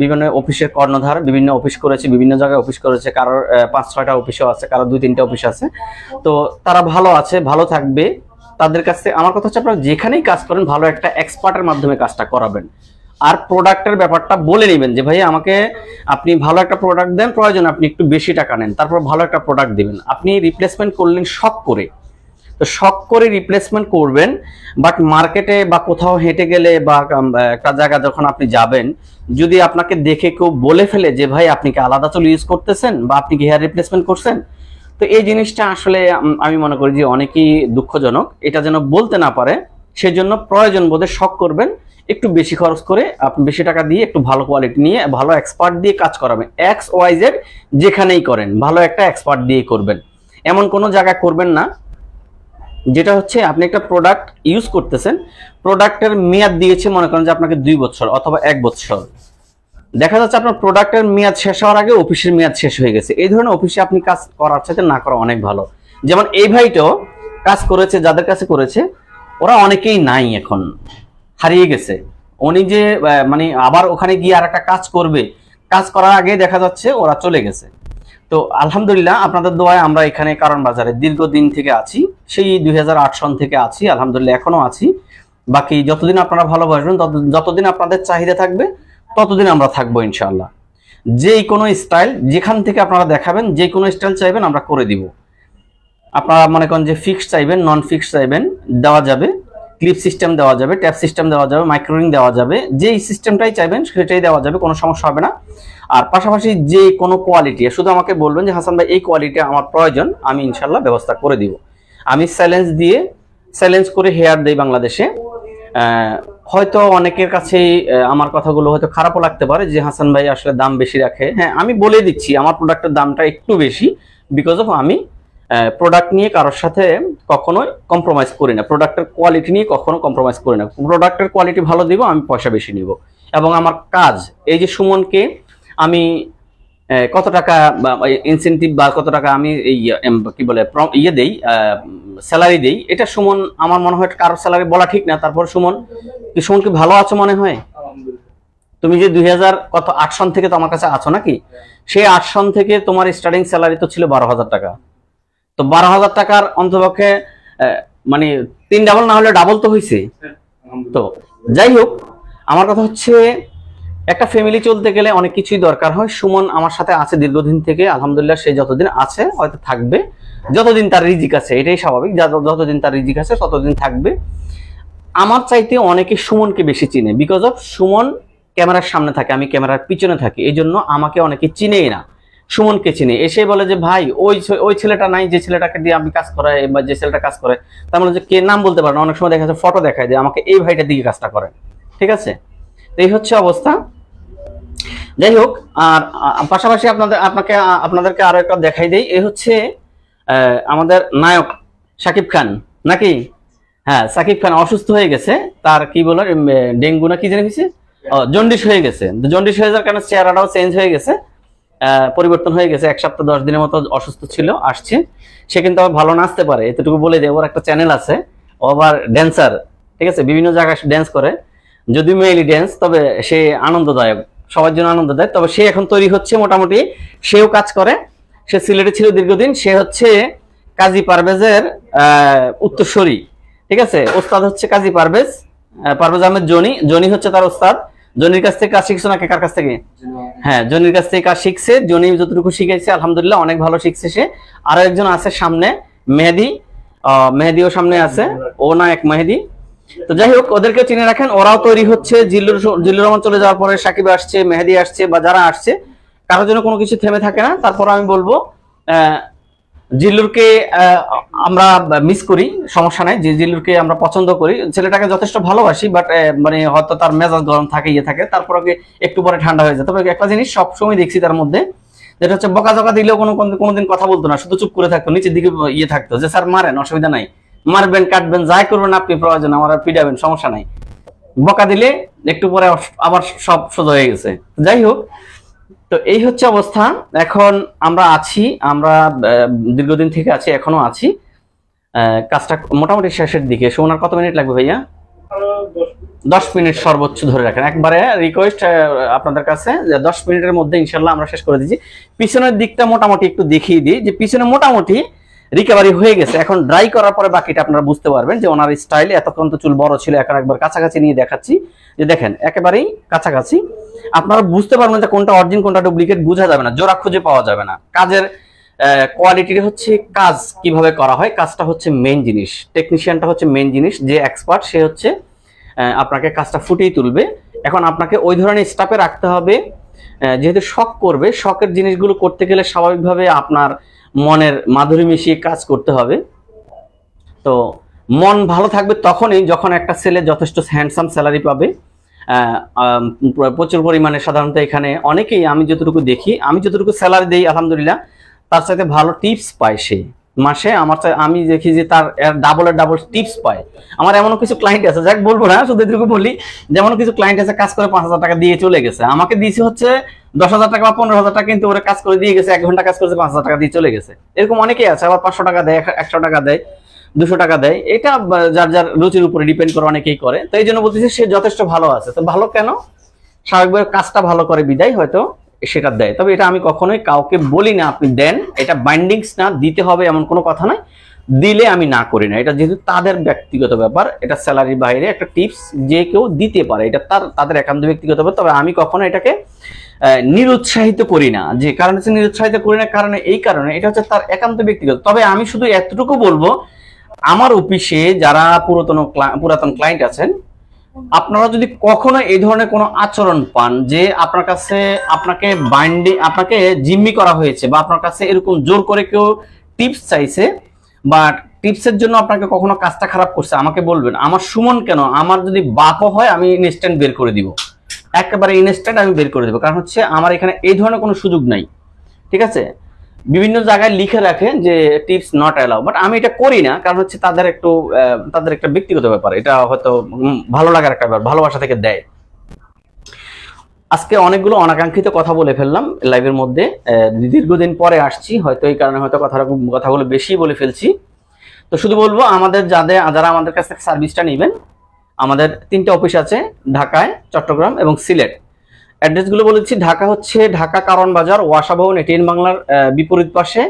বিভিন্ন অফিসের কর্ণধার, বিভিন্ন অফিস করেছে, বিভিন্ন জায়গায় অফিস করেছে, কারোর 5-6টা অফিসও আছে, কারোর 2-3টা অফিস আছে। তো তারা ভালো আছে, ভালো থাকবে। তাদের কাছে আমার কথা হচ্ছে, আপনারা যেখানেই কাজ করেন ভালো একটা এক্সপার্টের মাধ্যমে কাজটা করাবেন। আর প্রোডাক্টের ব্যাপারটা বলে নেবেন যে ভাই আমাকে আপনি ভালো একটা প্রোডাক্ট দেন, প্রয়োজন আপনি একটু বেশি টাকা নেন, তারপর ভালো একটা প্রোডাক্ট দিবেন। আপনি রিপ্লেসমেন্ট করলেন শখ করে, তো শখ করে রিপ্লেসমেন্ট করবেন, বাট মার্কেটে বা কোথাও হেঁটে গেলে বা একটা জায়গা যখন আপনি যাবেন, যদি আপনাকে দেখে কেউ বলে ফেলে যে ভাই আপনি কি আলাদা চুল ইউজ করতেছেন বা আপনি কি হেয়ার রিপ্লেসমেন্ট করছেন, তো এই জিনিসটা আসলে আমি মনে করি যে অনেকই দুঃখজনক। এটা যেন বলতে না পারে, সেজন্য প্রয়োজন বোধে শখ করবেন, একটু বেশি খরচ করে আপনি বেশি টাকা দিয়ে একটু ভালো কোয়ালিটি নিয়ে ভালো এক্সপার্ট দিয়ে কাজ করাবেন। XYZ যেখানেই করেন ভালো একটা এক্সপার্ট দিয়ে করবেন। এমন কোনো জায়গায় করবেন না যেটা হচ্ছে আপনি একটা প্রোডাক্ট ইউজ করতেছেন, প্রোডাক্টের মেয়াদ দিয়েছে মনে করেন যে আপনাকে 2 বছর অথবা 1 বছর, দেখা যাচ্ছে আপনার প্রোডাক্টের মেয়াদ শেষ হওয়ার আগে অফিসের মেয়াদ শেষ হয়ে গেছে। এই ধরনের অফিসে আপনি কাজ করার চাইতে না করা অনেক ভালো। যেমন এই ভাইটাও কাজ করেছে, যাদের কাছে করেছে ওরা অনেকেই নাই, এখন হারিয়ে গেছে। উনি যে মানে আবার ওখানে গিয়ে আর একটা কাজ করবে, কাজ করার আগে দেখা যাচ্ছে ওরা চলে গেছে। তো আলহামদুলিল্লাহ আপনাদের দোয়ায় আমরা এখানে কারণ বাজারে দীর্ঘদিন থেকে আছি, সেই 2008 সন থেকে আছি, আলহামদুলিল্লাহ এখনো আছি। বাকি যতদিন আপনারা ভালোবাসবেন, যতদিন আপনাদের চাহিদা থাকবে ততদিন আমরা থাকবো ইনশাআল্লাহ। যেই কোনো স্টাইল যেখান থেকে আপনারা দেখাবেন, যে কোনো স্টাইল চাইবেন আমরা করে দিব। আপনারা মনে করেন যে ফিক্সড চাইবেন, নন ফিক্সড চাইবেন, দেওয়া যাবে। ক্লিপ সিস্টেম দেওয়া যাবে, ট্যাপ সিস্টেম দেওয়া যাবে, মাইক্রোরিং দেওয়া যাবে, যেই সিস্টেমটাই চাইবেন সেটাই দেওয়া যাবে, কোনো সমস্যা হবে না। আর পাশাপাশি যে কোনো কোয়ালিটি শুধু আমাকে বলবেন যে হাসান ভাই এই কোয়ালিটি আমার প্রয়োজন, আমি ইনশাল্লাহ ব্যবস্থা করে দিব। আমি চ্যালেঞ্জ করে হেয়ার দেই বাংলাদেশে। হয়তো অনেকের কাছে আমার কথাগুলো হয়তো খারাপও লাগতে পারে যে হাসান ভাই আসলে দাম বেশি রাখে। হ্যাঁ, আমি বলে দিচ্ছি আমার প্রোডাক্টের দামটা একটু বেশি, বিকজ অফ আমি প্রোডাক্ট নিয়ে কারোর সাথে কখনোই কম্প্রোমাইজ করি না, প্রোডাক্টের কোয়ালিটি নিয়ে কখনো কম্প্রোমাইজ করি না। প্রোডাক্টের কোয়ালিটি ভালো দিব, আমি পয়সা বেশি নিব। এবং আমার কাজ, এই যে সুমনকে আমি কত টাকা ইনসেন্টিভ বা কত টাকা আমি কি বলে দেই, স্যালারি দেই, এটা সুমন আমার মনে হয় কারোর স্যালারি বলা ঠিক না। তারপর সুমনকে ভালো আছো মনে হয়? তুমি যে 2008 সন থেকে তো আমার কাছে আছো নাকি, সেই 8 সন থেকে তোমার স্টার্টিং স্যালারি তো ছিল 12,000 টাকা। তো 12,000 টাকার অন্তপক্ষে মানে 3 ডাবল না হলে ডাবল তো হয়েছে। তো যাই হোক, আমার কথা হচ্ছে একটা ফ্যামিলি চলতে গেলে অনেক কিছুই দরকার হয়। সুমন আমার সাথে আছে দীর্ঘদিন থেকে, আলহামদুলিল্লাহ। সে যতদিন আছে হয়তো থাকবে, যতদিন তার রিজিক আছে, এটাই স্বাভাবিক। যতদিন তার রিজিক আছে ততদিন থাকবে। আমার চাইতে অনেকে সুমনকে বেশি চিনে, বিকজ অফ সুমন ক্যামেরার সামনে থাকে, আমি ক্যামেরার পিছনে থাকি। এই জন্য আমাকে অনেকে চিনেই না, সুমনকে চিনে। এসে বলে যে ভাই ওই ছেলেটা নাই, যে ছেলেটাকে দিয়ে আমি কাজ করাই বা যে ছেলেটা কাজ করে, তার মানে যে কে নাম বলতে পারে না। অনেক সময় দেখা যাচ্ছে ফটো দেখায় যে আমাকে এই ভাইটার দিকে কাজটা করে, ঠিক আছে। তো এই হচ্ছে অবস্থা। যাই হোক, আর পাশাপাশি আপনাদেরকে আরো একটা দেখাই দেই। এই হচ্ছে আমাদের নায়ক শাকিব খান, নাকি? হ্যাঁ, শাকিব খান অসুস্থ হয়ে গেছে। তার কি বলে ডেঙ্গু না কি জানি হয়েছে, জন্ডিস হয়ে গেছে। জন্ডিস হয়ে যাওয়ার কারণে চেহারাটাও চেঞ্জ হয়ে গেছে, পরিবর্তন হয়ে গেছে। 1 সপ্তাহ 10 দিনের মতো অসুস্থ ছিল, আসছে। সে কিন্তু আবার ভালো নাচতে পারে, এতটুকু বলে দেয়। ওর একটা চ্যানেল আছে, ও আবার ড্যান্সার, ঠিক আছে, বিভিন্ন জায়গায় ড্যান্স করে। যদি মেইলি ড্যান্স, তবে সে আনন্দদায়ক, সবার জন্য আনন্দদায়ক। তবে সে এখন তৈরি হচ্ছে মোটামুটি, সেও কাজ করে। সে সিলেটে ছিল দীর্ঘদিন। সে হচ্ছে কাজী পারভেজের উত্তরসূরি, ঠিক আছে। ওস্তাদ হচ্ছে কাজী পারভেজ আহমেদ জনি। জনি হচ্ছে তার ওস্তাদ। জনির কাছ থেকে কাজ শিখছো নাকি? কার কাছ থেকে? হ্যাঁ, জনির কাছ থেকে কাজ শিখছে। জনি যতটুকু শিখাইছে আলহামদুলিল্লাহ অনেক ভালো শিখছে সে। আরো একজন আছে সামনে, মেহেদিও সামনে আছে, ও না এক মেহেদি। তো যাই হোক, ওদেরকে চিনে রাখেন। ওরাও তৈরি হচ্ছে। জিল্লুর রহমান চলে যাওয়ার পরে সাকিব আসছে, মেহেদি আসছে, বা যারা আসছে, কারোর জন্য কোনো কিছু থেমে থাকে না। তারপর আমি বলবো জিল্লুরকে আমরা মিস করি, সমস্যা নাই। যে জিল্লুরকে আমরা পছন্দ করি, ছেলেটাকে যথেষ্ট ভালোবাসি, বাট মানে হয়তো তার মেজাজ গরম থাকে, ইয়ে থাকে, তারপর একটু পরে ঠান্ডা হয়ে যায়। তবে একটা জিনিস সবসময় দেখছি তার মধ্যে, যেটা হচ্ছে বকাঝকা দিলেও কোনোদিন কথা বলতো না, শুধু চুপ করে থাকতো, নিচের দিকে ইয়ে থাকতো যে স্যার মারেন, অসুবিধা নাই, মারবেন, কাটবেন, যাই করবেন আপনি, প্রয়োজন আমার পিটাবেন, সমস্যা নাই। বকা দিলে একটু পরে আবার সব সোজা হয়ে গেছে। যাই হোক, তো এই হচ্ছে অবস্থা। এখন আমরা আছি, আমরা দীর্ঘদিন থেকে আছি, এখনো আছি। কাজটা মোটামুটি শেষের দিকে। শোনার কত মিনিট লাগবে ভাইয়া? 10 মিনিট সর্বোচ্চ ধরে রাখেন। একবারে রিকোয়েস্ট আপনাদের কাছে যে 10 মিনিটের মধ্যে ইনশাল্লাহ আমরা শেষ করে দিচ্ছি। পিছনের দিকটা মোটামুটি একটু দেখিয়ে দিই, যে পিছনে মোটামুটি রিকভারি হয়ে গেছে। এখন ড্রাই করার পরে বাকিটা আপনারা বুঝতে পারবেন যে ওনার স্টাইল। এতক্ষণ তো চুল বড় ছিল, এখন একবার কাছাকাছি নিয়ে দেখাচ্ছি, যে দেখেন একেবারেই কাছাকাছি। আপনারা বুঝতে পারবেন যে কোনটা অরিজিন কোনটা ডুপ্লিকেট, বোঝা যাবে না, জোড়া খুঁজে পাওয়া যাবে না। কাজের কোয়ালিটি হচ্ছে, কাজ কিভাবে করা হয়, কাজটা হচ্ছে মেইন জিনিস। টেকনিশিয়ানটা হচ্ছে মেইন জিনিস। যে এক্সপার্ট সে হচ্ছে আপনাকে কাজটা ফুটিয়ে তুলবে। এখন আপনাকে ওই ধরনের স্টাফে রাখতে হবে, যেহেতু শখ করবে। শখের জিনিসগুলো করতে গেলে স্বাভাবিকভাবে আপনার মনের মাধুরী মিশিয়ে কাজ করতে হবে। তো মন ভালো থাকবে তখনই যখন একটা ছেলে যথেষ্ট হ্যান্ডসাম স্যালারি পাবে, প্রচুর পরিমাণে। সাধারণত এখানে অনেকেই, আমি যতটুকু দেখি, আমি যতটুকু স্যালারি দেই আলহামদুলিল্লাহ, তার সাথে ভালো টিপস পায় সে মাসে। আমি দেখি যে তার ডাবল টিপস পায়। আমার এমন কিছু ক্লায়েন্ট আছে, যাক বলবো না, শুধু এটুকু বলি, যেমন কিছু ক্লায়েন্ট আছে কাজ করে 5,000 টাকা দিয়ে চলে গেছে। আমাকে দিয়েছে হচ্ছে 10,000 টাকা বা 15,000 টাকা, কিন্তু ওরা কাজ করে দিয়ে গেছে, 1 ঘন্টা কাজ করেছে, 5,000 টাকা দিয়ে চলে গেছে। এরকম অনেকেই আছে। আবার 500 টাকা দেয়, 100 টাকা দেয়, 200 টাকা দেয়। এটা যার যার রুচির উপরে ডিপেন্ড করে, অনেকেই করে। তো এই জন্য বলতেছি সে যথেষ্ট ভালো আছে। তো ভালো কেন? স্বাভাবিকভাবে কাজটা ভালো করে বিদায় হয়তো সেটা দেয়। তবে এটা আমি কখনোই কাউকে বলি না আপনি দেন, এটা বাইন্ডিংস না, দিতে হবে এমন কোনো কথা নাই। দিলে আমি না করি না, এটা যেহেতু তাদের ব্যক্তিগত ব্যাপার, এটা স্যালারির বাইরে একটা টিপস যে কেউ দিতে পারে, এটা তাদের একান্ত ব্যক্তিগত ব্যাপার। তবে আমি কখনো এটাকে নিরুৎসাহিত করি না। যে কারণ হচ্ছে নিরুৎসাহিত করি না, কারণে এই কারণে এটা হচ্ছে তার একান্ত ব্যক্তিগত। তবে আমি শুধু এতটুকু বলবো, আমার অফিসে যারা পুরাতন ক্লায়েন্ট আছেন, আপনারা যদি কখনো এই ধরনের কোনো আচরণ পান যে আপনার কাছে আপনাকে জিম্মি করা হয়েছে, বা আপনার কাছে এরকম জোর করে কেউ টিপস চাইছে, বা টিপসের জন্য আপনাকে কখনো কাজটা খারাপ করছে, আমাকে বলবেন। আমার সুমন কেন, আমার যদি বাপও হয় আমি ইনস্ট্যান্ট বের করে দিব, একেবারে ইনস্ট্যান্ট আমি বের করে দেবো। কারণ হচ্ছে আমার এখানে এই ধরনের কোনো সুযোগ নাই, ঠিক আছে। বিভিন্ন জায়গায় লিখে রাখে যে টিপস নট অ্যালাউ, বাট আমি এটা করি না। কারণ হচ্ছে তাদের একটা ব্যক্তিগত ব্যাপার, এটা হয়তো ভালো লাগার একটা ব্যাপার, ভালোবাসা থেকে দেয়। আজকে অনেকগুলো অনাকাঙ্ক্ষিত কথা বলে ফেললাম লাইভের মধ্যে, দীর্ঘদিন পরে আসছি, হয়তো এই কারণে হয়তো কথাগুলো বেশি বলে ফেলছি। তো শুধু বলবো, যারা আমাদের কাছ থেকে সার্ভিসটা নেবেন, আমাদের 3টে অফিস আছে, ঢাকায়, চট্টগ্রাম এবং সিলেট। অ্যাড্রেসগুলো বলেছি। ঢাকা হচ্ছে ঢাকা কারণ বাজার, ওয়াসা ভবন, এটিএন বাংলার বিপরীত পাশে।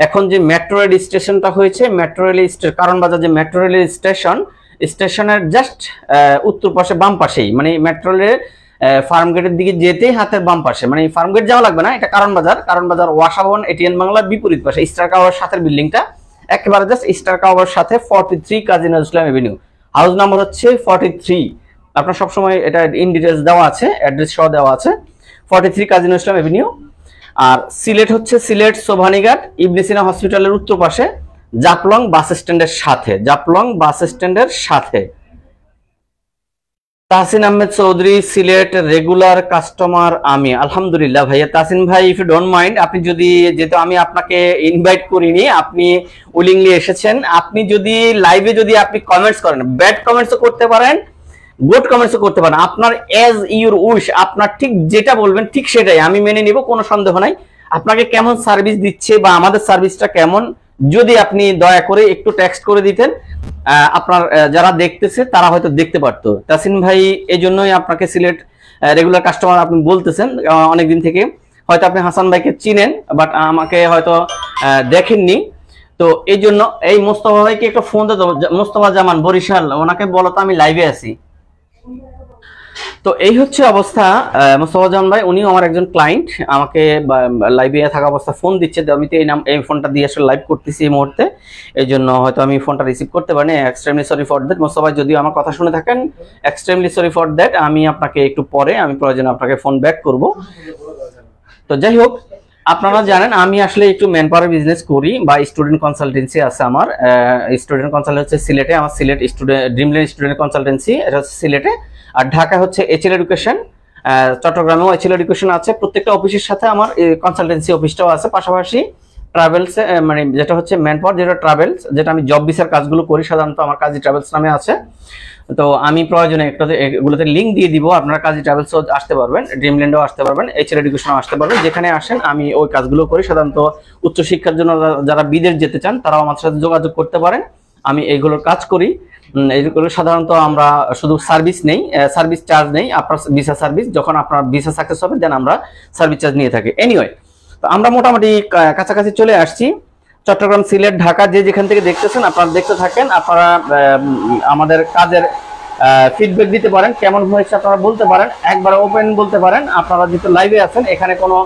এখন যে মেট্রো রেল স্টেশনটা হয়েছে, মেট্রো রেল কারণ বাজার যে মেট্রো রেল স্টেশনের জাস্ট উত্তর পাশে, বাম পাশেই, মানে মেট্রো রেলের ফার্ম গেটের দিকে যেতেই হাতের বাম পাশে, মানে ফার্ম গেট যাওয়া লাগবে না, এটা কারণ বাজার ওয়াসা ভবন এটিএন বাংলার বিপরীত পাশে স্টার টাওয়ার সাথে বিল্ডিংটা একেবারে জাস্ট স্টার টাওয়ার সাথে 43 Kazi Nazrul Islam Avenue, house number হচ্ছে 43। আপনার সবসময় এটা ইন ডিটেলস দেওয়া আছে, অ্যাড্রেস সহ দেওয়া আছে, 43 কাজী নজরুল ইসলাম এভিনিউ। আর সিলেট হচ্ছে সিলেট সোভানীঘাট ইবনে সিনা হসপিটালের উত্তর পাশে জাফলং বাস স্ট্যান্ডের সাথে। তাহসিন আহমেদ চৌধুরী, সিলেট রেগুলার কাস্টমার আমি। আলহামদুলিল্লাহ ভাইয়া তাহসিন ভাই, ইফ ইউ ডোন্ট মাইন্ড, আপনি যদি, যেহেতু আমি আপনাকে ইনভাইট করিনি, আপনি উইলিংলি এসেছেন, আপনি যদি লাইভে যদি আপনি কমেন্টস করেন, ব্যাড কমেন্টসও করতে পারেন, গুড কমেন্টসও করতে পারেন, আপনার এজ ইউর উইশ, আপনার ঠিক যেটা বলবেন ঠিক সেটাই আমি মেনে নিব, কোনো সন্দেহ নাই। আপনাকে কেমন সার্ভিস দিচ্ছে বা আমাদের সার্ভিসটা কেমন, যদি আপনি দয়া করে একটু টেক্সট করে দিতেন, আপনার যারা দেখতেছে তারা হয়তো দেখতে পারতো। তাসিন ভাই, এই জন্যই আপনাকে সিলেট রেগুলার কাস্টমার আপনি বলতেছেন অনেকদিন থেকে, হয়তো আপনি হাসান ভাইকে চিনেন বাট আমাকে হয়তো দেখেননি, তো এই জন্য এই মোস্তফা ভাইকে একটা ফোন দিতে, মোস্তফা জামান বরিশাল, ওনাকে বলো তো আমি লাইভে আছি। তো এই হচ্ছে অবস্থা। মোস্তফা জামান ভাই উনিও আমার একজন ক্লায়েন্ট, আমাকে লাইভে থাকা অবস্থা ফোন দিচ্ছে, আমি তো এই ফোনটা দিয়ে আসলে লাইভ করতেছি এই মুহূর্তে, এই জন্য হয়তো আমি ফোনটা রিসিভ করতে পারিনি, extremely sorry for that. Mostafa ভাই যদিও আমার কথা শুনে থাকেন, এক্সট্রিমলি সরি ফর দ্যাট, আমি আপনাকে একটু পরে আমি প্রয়োজনে আপনাকে ফোন ব্যাক করব। তো যাই হোক, আপনারা জানেন আমি আসলে একটু ম্যান পাওয়ার বিজনেস করি বা স্টুডেন্ট কনসালটেন্সি আছে আমার, স্টুডেন্ট কনসালটেন্সি হচ্ছে সিলেটে, আমার Sylhet student Dreamland student consultancy, এটা হচ্ছে সিলেটে, আর ঢাকা হচ্ছে এইচএল এডুকেশন, চট্টগ্রামেও এইচএল এডুকেশন আছে। প্রত্যেকটা অফিসের সাথে আমার কনসালটেন্সি অফিসটাও আছে, পাশাপাশি ট্রাভেলস, মানে যেটা হচ্ছে ম্যান পাওয়ার, যেটা ট্রাভেলস, যেটা আমি জব ভিসার কাজগুলো করি সাধারণত আমার কাজী ট্রাভেলস নামে আছে। তো আমি প্রয়োজনে এগুলোতে লিঙ্ক দিয়ে দিব, আপনারা কাজী ট্রাভেলসও আসতে পারবেন, ড্রিমল্যান্ডও আসতে পারবেন, এইচএল এডুকেশনও আসতে পারবেন, যেখানে আসেন আমি ওই কাজগুলো করি। সাধারণত উচ্চশিক্ষার জন্য যারা বিদেশ যেতে চান তারাও আমার সাথে যোগাযোগ করতে পারেন, আমি এইগুলোর কাজ করি। এইগুলো সাধারণত আমরা শুধু সার্ভিস নেই, সার্ভিস চার্জ নেই, আপনার ভিসা সার্ভিস, যখন আপনার ভিসা সাকসেস হবে দেন আমরা সার্ভিস চার্জ নিয়ে থাকি। এনিওয়ে, তো আমরা মোটামুটি কাছাকাছি চলে আসছি, চট্টগ্রাম, সিলেট, ঢাকা, যে যেখান থেকে দেখতেছেন আপনারা দেখতে থাকেন, আপনারা আমাদের কাজের ফিডব্যাক দিতে পারেন, কেমন হয়েছে আপনারা বলতে পারেন, একবার ওপেন বলতে পারেন। আপনারা যেহেতু লাইভে আছেন, এখানে কোনো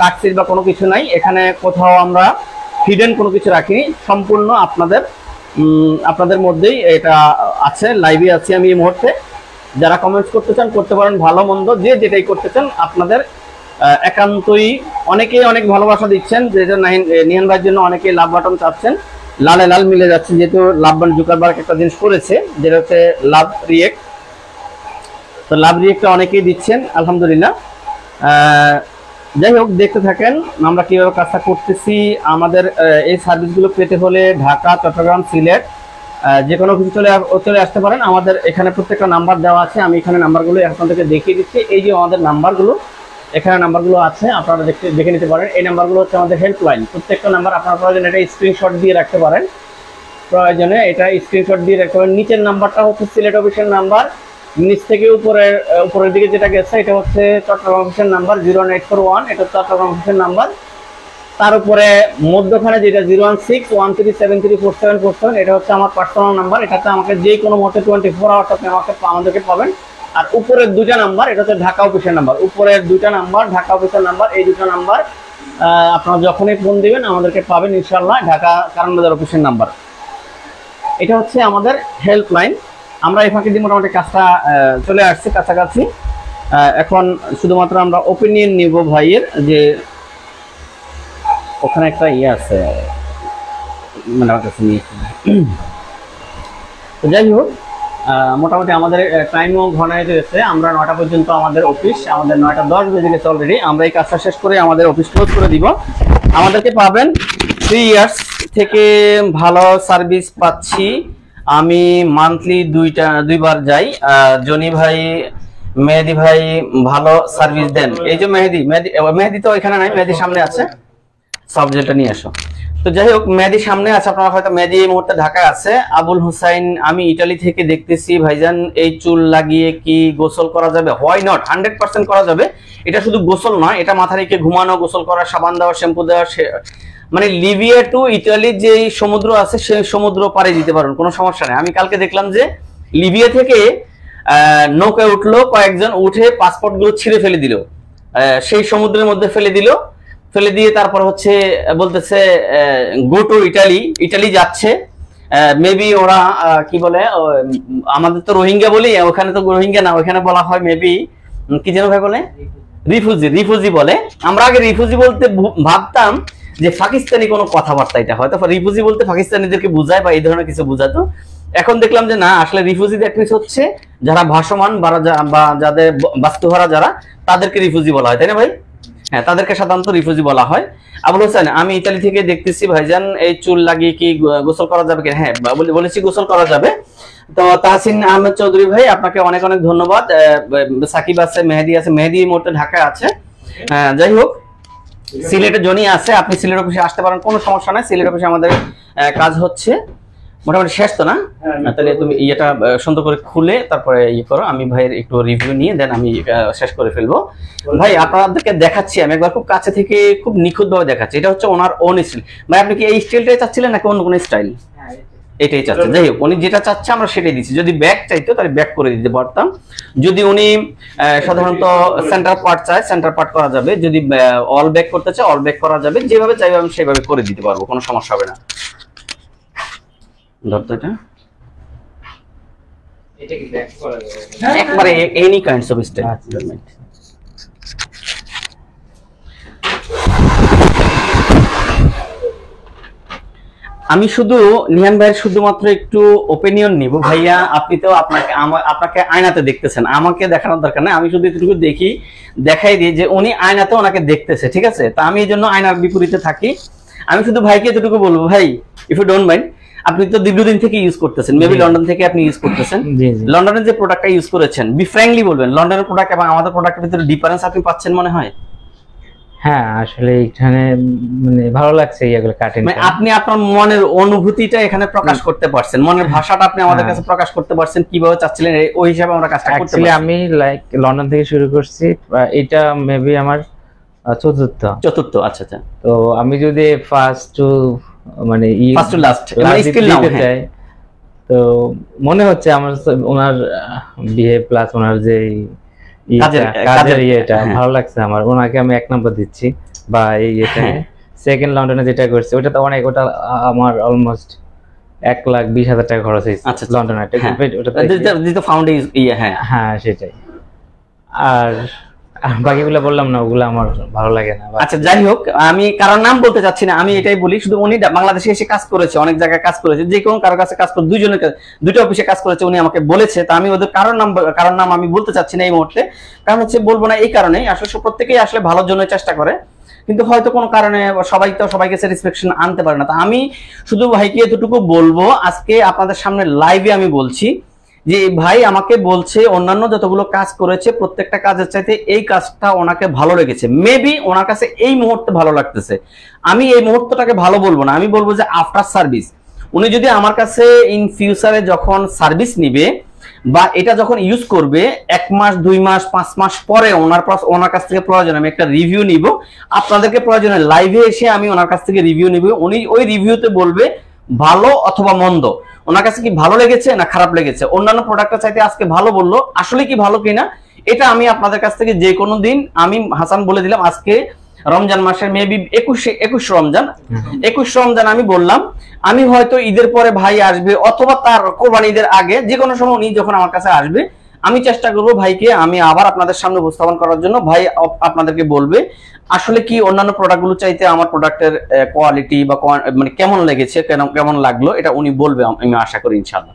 কাটছিট বা কোনো কিছু নাই, এখানে কোথাও আমরা হিডেন কোনো কিছু রাখিনি, সম্পূর্ণ আপনাদের মধ্যেই এটা আছে, লাইভে আছি আমি এই মুহূর্তে। যারা কমেন্টস করতে চান করতে পারেন, ভালো মন্দ যে যেটাই করতে চান, আপনাদের একান্তই অনেকেই অনেক ভালোবাসা দিচ্ছেন, যেটা নিহান ভাইয়ের জন্য অনেকেই লাভ বাটন চাচ্ছেন, লালে লাল মিলে যাচ্ছে, যেহেতু লাভ জুকারবার্গ একটা জিনিস করেছে যেটা হচ্ছে লাভ রিয়েক্ট, তো লাভ রিয়েক্টটা অনেকেই দিচ্ছেন, আলহামদুলিল্লাহ। যাই হোক, দেখতে থাকেন আমরা কিভাবে কাজটা করতেছি। আমাদের এই সার্ভিসগুলো পেতে হলে ঢাকা, চট্টগ্রাম, সিলেট যে কোনো কিছু চলে আসতে পারেন। আমাদের এখানে প্রত্যেকটা নাম্বার দেওয়া আছে, আমি এখানে নাম্বারগুলো এখন থেকে দেখিয়ে দিচ্ছি। এই যে আমাদের নাম্বারগুলো, এখানে নাম্বারগুলো আছে, আপনারা দেখে নিতে পারেন। এই নাম্বারগুলো হচ্ছে আমাদের হেল্পলাইন, প্রত্যেকটা নাম্বার আপনারা প্রয়োজনে এটা স্ক্রিনশট দিয়ে রাখতে পারেন, প্রয়োজনে এটা স্ক্রিনশট দিয়ে রাখতে পারেন। নিচের নাম্বারটা হচ্ছে সিলেট অফিসের নাম্বার, নিচ থেকে উপরের দিকে যেটা গেছে এটা হচ্ছে চট্টগ্রাম অফিসের নাম্বার 01841, এটা চট্টগ্রাম অফিসের নাম্বার। তার উপরে মধ্যখানে যেটা 01613734747, এটা হচ্ছে আমার পার্সোনাল নাম্বার, এটাতে আমাকে যে কোনো মুহূর্তে 24 আওয়ার্স আপনি আমাদেরকে পাবেন। আর উপরের দুটা নাম্বার এটা হচ্ছে ঢাকা অফিসের নাম্বার, উপরের দুটা নাম্বার ঢাকা অফিসের নাম্বার, এই দুটো নাম্বার আপনারা যখনই ফোন দিবেন আমাদেরকে পাবেন ইনশাআল্লাহ, ঢাকা কারণবাজার অফিসের নাম্বার। এটা হচ্ছে আমাদের হেল্পলাইন। আমরা এই ফাঁকে দিয়ে মোটামুটি কাজটা চলে আসছি কাছাকাছি। এখন শুধুমাত্র আমরা ওপিনিয়ন নিব ভাইয়ের, যে ওখানে একটা ইয়ে আছে মানে আমার কাছে নিয়েছি। তো যাই হোক, মোটামুটি আমাদের টাইমও ঘনায় যেতেছে, আমরা 9টা পর্যন্ত আমাদের অফিস, আমাদের 9:10 বেজে গেছে অলরেডি। আমরা এই কাজটা শেষ করে আমাদের অফিস ক্লোজ করে দিব। আমাদেরকে পাবেন 3 ইয়ার্স থেকে ভালো সার্ভিস পাচ্ছি, আমি মান্থলি দুইবার যাই। জনি ভাই, মেহেদি ভাই ভালো সার্ভিস দেন। এই যে মেহেদি তো এখানে নাই, মেহেদি সামনে আছে, সাবজেক্টটা নিয়ে আসো। তো যাই হোক, মেহেদি সামনে আছে, আপনারা হয়তো মেহেদি এই মুহূর্তে ঢাকায় আছে। আবুল হুসাইন, আমি ইটালি থেকে দেখতেছি ভাইজান, এই চুল লাগিয়ে কি গোসল করা যাবে? হোয়াই নট, 100% করা যাবে। এটা শুধু গোসল নয়, এটা মাথা রেখে ঘুমানো, গোসল করা, সাবান দেওয়া, শ্যাম্পু দেওয়া, মানে লিবিয়া টু ইটালি যে সমুদ্র আছে সেই সমুদ্র পাড়ে দিতে পারবেন, কোনো সমস্যা নেই। আমি কালকে দেখলাম যে লিবিয়া থেকে নৌকায় উঠলো, কয়েকজন উঠে পাসপোর্ট গুলো ছিঁড়ে ফেলে দিল, সেই সমুদ্রের মধ্যে ফেলে দিল। ফেলে দিয়ে তারপর হচ্ছে বলতেছে গো টু ইটালি, ইটালি যাচ্ছে। মেবি ওরা কি বলে, আমাদের তো রোহিঙ্গা বলি, ওখানে তো রোহিঙ্গা না, ওখানে বলা হয় মেবি কি যেন ভাই বলে, রিফিউজি, রিফিউজি বলে। আমরা আগে রিফিউজি বলতে ভাবতাম যে পাকিস্তানি কোনো কথাবার্তা, এটা হয়তো রিফিউজি বলতে পাকিস্তানিদেরকে বোঝায় বা এই ধরনের কিছু বোঝাতো। এখন দেখলাম যে না, আসলে রিফিউজি দ্যাট মিন্স হচ্ছে যারা ভাসমান বা যাদের বাস্তুহারা যারা, তাদেরকে রিফিউজি বলা হয়, তাই না ভাই? হ্যাঁ, তাদেরকে সাধারণত রিফিউজি বলা হয়। আবুল হোসেন, আমি ইতালি থেকে দেখতেছি ভাইজান, এই চুল লাগিয়ে কি গোসল করা যাবে কি? হ্যাঁ বলেছি, গোসল করা যাবে। তো তাহসিন আহমেদ চৌধুরী ভাই, আপনাকে অনেক অনেক ধন্যবাদ। সাকিব আছে, মেহেদি আছে, মেহেদি এই মুহূর্তে ঢাকায় আছে। যাই হোক, সিলেটে জনি আছে, আপনি সিলেট অফিসে আসতে পারেন, কোনো সমস্যা নাই। সিলেট অফিসে আমাদের কাজ হচ্ছে মোটামুটি শেষ তো না? তাহলে তুমি ইয়েটা সুন্দর করে খুলে তারপরে ইয়ে করো, আমি ভাইয়ের একটু রিভিউ নিয়ে দেন আমি শেষ করে ফেলবো। ভাই আপনাদেরকে দেখাচ্ছি আমি একবার খুব কাছে থেকে, খুব নিখুঁত ভাবে দেখাচ্ছি। এটা হচ্ছে ওনার ওন স্টাইল। ভাই আপনি কি এই স্টাইলটাই চাচ্ছিলেন নাকি অন্য কোনো স্টাইল? এটাই চাচ্ছে। যাই হোক, উনি যেটা চাচ্ছে আমরা সেটাই দিচ্ছি। যদি ব্যাক চাইতো তাহলে ব্যাক করে দিতে পারতাম। যদি উনি সাধারণত সেন্টার পার্ট চায়, সেন্টার পার্ট করা যাবে। যদি অল ব্যাক করতে চায়, অল ব্যাক করা যাবে। যেভাবে চাইবে আমি সেভাবে করে দিতে পারবো, কোনো সমস্যা হবে না। ধরতো এটা কি ব্যাক করা যাবে একবারে এনি কাইন্ডস অফ স্টাইল। আমি শুধু নিহান ভাইয়ের শুধুমাত্র একটু ওপিনিয়ন নিব। ভাইয়া আপনি তো আপনাকে আয়নাতে দেখতেছেন, আমাকে দেখানোর দরকার নেই। আমি শুধু এটুকু দেখাই দিই যে উনি আয়নাতে ওনাকে দেখতেছে, ঠিক আছে? তা আমি এই জন্য আয়নার বিপরীতে থাকি। আমি শুধু ভাইকে এতটুকু বলবো, ভাই ইফ ইউ ডোন্ট মাইন্ড, আপনি তো দীর্ঘদিন থেকে ইউজ করতেছেন, মেবি লন্ডন থেকে আপনি ইউজ করতেছেন। লন্ডনের যে প্রোডাক্টটা ইউজ করেছেন, বি ফ্র্যাঙ্কলি বলবেন, লন্ডনের প্রোডাক্ট এবং আমাদের প্রোডাক্টের ভিতরে ডিফারেন্স আপনি পাচ্ছেন মনে হয়? হ্যাঁ, আসলে এখানে মানে ভালো লাগছে এইগুলো কাটিং। মানে আপনি আপনার মনের অনুভূতিটা এখানে প্রকাশ করতে পারছেন, মনের ভাষাটা আপনি আমাদের কাছে প্রকাশ করতে পারছেন, কিভাবে চাচ্ছিলেন ওই হিসাবে আমরা কাজটা করতে পারছি। আমি লাইক লন্ডন থেকে শুরু করছি, এটা মেবি আমার চতুর্থ। আচ্ছা আচ্ছা। তো আমি যদি ফার্স্ট টু মানে ফার্স্ট টু লাস্ট স্কিল নাও চাই, তো মনে হচ্ছে আমার ওনার বিহেভ প্লাস ওনার যে কাজের ইয়েটা ভালো লাগছে আমার। ওনাকে আমি 1 নম্বর দিচ্ছি। বা এই ইয়েটা সেকেন্ড লন্ডনে যেটা করছে ওটা তো অনেক, ওটা আমার অলমোস্ট 1,20,000 টাকা খরচ হয়েছে লন্ডনে। ওটা ফাউন্ড হ্যাঁ সেটাই। আর বাকিগুলো বললাম না, ওগুলো আমার ভালো লাগে না। আচ্ছা যাই হোক, আমি কারোর নাম বলতে চাচ্ছি না, আমি এটাই বলি শুধু উনি বাংলাদেশে এসে কাজ করেছে, অনেক জায়গায় কাজ করেছে, যে কোনো কারোর কাছে কাজ করে, দুইটা অফিসে কাজ করেছে, উনি আমাকে বলেছে। তা আমি ওদের কারোর নাম আমি বলতে চাচ্ছি না এই মুহূর্তে, কারণ হচ্ছে বলবো না এই কারণেই, আসলে প্রত্যেকেই আসলে ভালোর জন্য চেষ্টা করে, কিন্তু হয়তো কোনো কারণে সবাই তো সবাইকে স্যাটিসফ্যাকশন আনতে পারে না। তা আমি শুধু ভাইকে এতটুকু বলবো, আজকে আপনাদের সামনে লাইভে আমি বলছি যে ভাই আমাকে বলছে অন্যান্য যতগুলো কাজ করেছে প্রত্যেকটা কাজের চাইতে এই কাজটা ওনাকে ভালো লেগেছে, মেবি ওনার কাছে এই মুহূর্তে ভালো লাগতেছে। আমি এই মুহূর্তটাকে ভালো বলবো না, আমি বলবো যে আফটার সার্ভিস উনি যদি আমার কাছে ইন ফিউচারে যখন সার্ভিস নিবে বা এটা যখন ইউজ করবে 1 মাস 2 মাস 5 মাস পরে ওনার কাছ থেকে প্রয়োজন আমি একটা রিভিউ নিব, আপনাদেরকে প্রয়োজনে লাইভে এসে আমি ওনার কাছ থেকে রিভিউ নিব। উনি ওই রিভিউতে বলবে ভালো অথবা মন্দ, ওনার কাছে কি ভালো লেগেছে না খারাপ লেগেছে। অন্যান্য প্রোডাক্টের চাইতে আজকে ভালো বললো, আসলে কি ভালো কিনা এটা আমি আপনাদের কাছ থেকে যে কোনো দিন, আমি হাসান বলে দিলাম আজকে রমজান মাসের মেবি 21 রমজান আমি বললাম, আমি হয়তো ঈদের পরে ভাই আসবে অথবা তার কোরবানি ঈদের আগে যে কোনো সময় উনি যখন আমার কাছে আসবে আমি চেষ্টা করব ভাইকে আমি আবার আপনাদের সামনে উপস্থাপন করার জন্য। ভাই আপনাদেরকে বলবে আসলে কি অন্যান্য প্রোডাক্টগুলো চাইতে আমার প্রোডাক্টের কোয়ালিটি বা মানে কেমন লেগেছে, কেমন লাগলো, এটা উনি বলবে আমি আশা করি ইনশাআল্লাহ।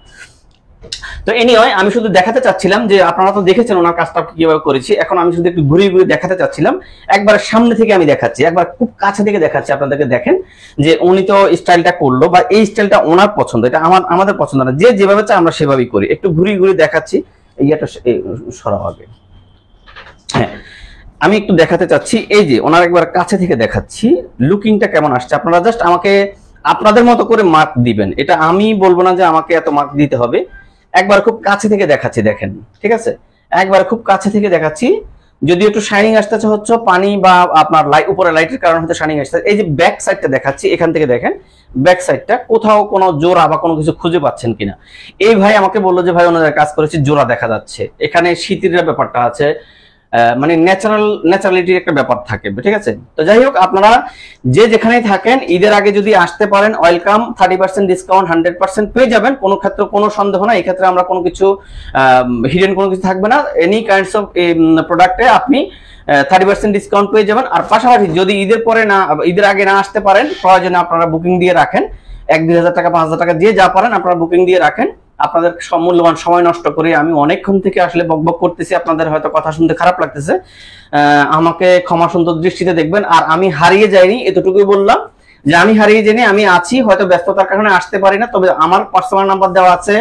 তো এনিওয়ে আমি শুধু দেখাতে চাচ্ছিলাম যে আপনারা তো দেখেছেন ওনার কাজটা কিভাবে করেছি, এখন আমি শুধু একটু ঘুরে ঘুরে দেখাতে চাচ্ছিলাম। একবার সামনে থেকে আমি দেখাচ্ছি, একবার খুব কাছে থেকে দেখাচ্ছি আপনাদেরকে। দেখেন যে উনি তো স্টাইলটা করলো বা এই স্টাইলটা ওনার পছন্দ, এটা আমাদের পছন্দ না, যে যেভাবে চাই আমরা সেভাবেই করি। একটু ঘুরে ঘুরে দেখাচ্ছি, এইটা সরা হবে। হ্যাঁ আমি একটু দেখাতে চাচ্ছি, এই যে ওনার একবার কাছে থেকে দেখাচ্ছি লুকিংটা কেমন আসছে। আপনারা জাস্ট আমাকে আপনাদের মতো করে মার্ক দিবেন, এটা আমি বলবো না যে আমাকে এত মার্ক দিতে হবে। একবার খুব কাছে থেকে দেখাচ্ছি, দেখেন ঠিক আছে, একবার খুব কাছে থেকে দেখাচ্ছি। যদি একটু শাইনিং আসতেছে হচ্ছে পানি বা আপনার উপরে লাইটের কারণে হয়তো শাইনিং আসতেছে। এই যে ব্যাক সাইডটা দেখাচ্ছি, এখান থেকে দেখেন ব্যাক সাইডটা কোথাও কোনো জোড়া বা কোনো কিছু খুঁজে পাচ্ছেন কিনা। এই ভাই আমাকে বললো যে ভাই ওনাদের কাজ করেছি, জোড়া দেখা যাচ্ছে, এখানে শীতের ব্যাপারটা আছে, মানে ন্যাচারালিটির একটা ব্যাপার থাকে, ঠিক আছে। তো যাই হোক, আপনারা যে যেখানেই থাকেন ঈদের আগে যদি আসতে পারেন ওয়েলকাম, 30% ডিসকাউন্ট 100% পেয়ে যাবেন, কোনো ক্ষেত্রে কোনো সন্দেহ না। এই ক্ষেত্রে আমরা কোনো কিছু হিডেন কোনো কিছু থাকবে না, এনি কাইন্ডস অফ প্রোডাক্টে আপনি 30% ডিসকাউন্ট পেয়ে যাবেন। আর পাশাপাশি যদি ঈদের আগে না আসতে পারেন, প্রয়োজনে আপনারা বুকিং দিয়ে রাখেন, 1-2 টাকা 5,000 টাকা দিয়ে যা পারেন আপনারা বুকিং দিয়ে রাখেন। আপনাদের মূল্যবান সময় নষ্ট করে আমি অনেকক্ষণ থেকে আসলে বকবক করতেছি, আপনাদের হয়তো কথা শুনতে খারাপ লাগতেছে, আমাকে ক্ষমা সুন্দর দৃষ্টিতে দেখবেন। আর আমি হারিয়ে যাইনি, এতটুকুই বললাম যে আমি হারিয়ে যাইনি, আমি আছি, হয়তো ব্যস্ততার কারণে আসতে পারি না, তবে আমার পার্সোনাল নাম্বার দেওয়া আছে,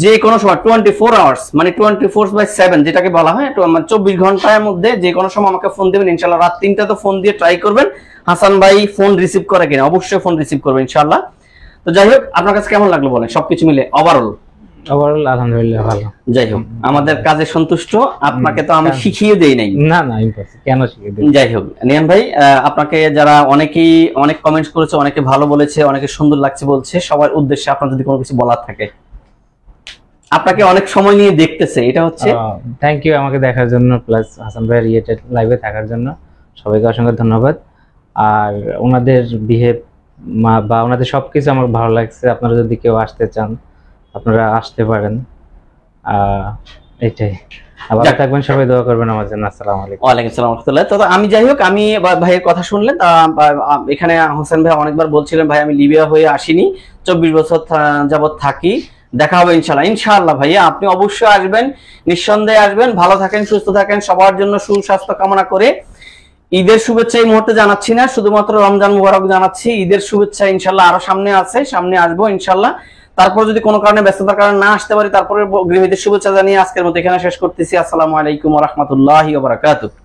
যে কোনো সময় 24 আওয়ার্স মানে 24/7 যেটাকে বলা হয়, 24 ঘন্টার মধ্যে যে কোনো সময় আমাকে ফোন দেবেন ইনশাল্লাহ। রাত 3টা তো ফোন দিয়ে ট্রাই করবেন হাসান ভাই ফোন রিসিভ করে কিনা, অবশ্যই ফোন রিসিভ করবেন ইনশাল্লাহ। তো যাই হোক, আপনার কাছে কেমন লাগলো বলেন সবকিছু মিলে ওভারঅল? আলহামদুলিল্লাহ ভালো। যাই হোক, আমাদের কাজে সন্তুষ্ট। আপনাকে তো আমি শিখিয়ে দেই নাই। না কেন শিখিয়ে দেই? যাই হোক নিয়ান ভাই, আপনাকে যারা অনেকেই অনেক কমেন্টস করেছে, অনেকে ভালো বলেছে, অনেকে সুন্দর লাগছে বলছে, সবার উদ্দেশ্যে আপনার যদি কোনো কিছু বলার থাকে। আপনাকে অনেক সময় নিয়ে দেখতেছে, এটা হচ্ছে থ্যাংক ইউ আমাকে দেখার জন্য, প্লাস হাসান ভাইয়ের ইয়েতে লাইভে থাকার জন্য সবাইকে অসংখ্য ধন্যবাদ। আর ওনাদের বিহেভ বা ওনাদের সবকিছু আমার ভালো লাগছে। আপনারা যদি কেউ আসতে চান আপনারা আসতে পারেন, এটাই। আবার থাকবেন, সবাই দোয়া করবেন আমার জন্য। আসসালামু আলাইকুম। ওয়ালাইকুম আসসালাম ওয়া রাহমাতুল্লাহ। তো আমি যাই হোক, আমি ভাইয়ের কথা শুনলেন, এখানে হোসেন ভাই অনেকবার বলছিলেন ভাই আমি লিবিয়া হয়ে আসিনি, 24 বছর যাবত থাকি, দেখা হবে ইনশাআল্লাহ। ইনশাআল্লাহ ভাইয়া আপনি অবশ্যই আসবেন, নিঃসন্দেহে আসবেন। ভালো থাকেন, সুস্থ থাকেন, সবার জন্য সুস্বাস্থ্য কামনা করে ঈদের শুভেচ্ছা এই মুহূর্তে জানাচ্ছি না, শুধুমাত্র রমজান মুবারক জানাচ্ছি। ঈদের শুভেচ্ছা ইনশাআল্লাহ আরো সামনে আছে, সামনে আসবো ইনশাআল্লাহ। তারপর যদি কোনো কারণে ব্যস্ততার কারণে না আসতে পারি, তারপরে গৃহীদের শুভেচ্ছা জানিয়ে আজকের মতো এখানে শেষ করতেছি। আসসালামু আলাইকুম ওয়া রাহমাতুল্লাহি ওয়া বারাকাতুহু।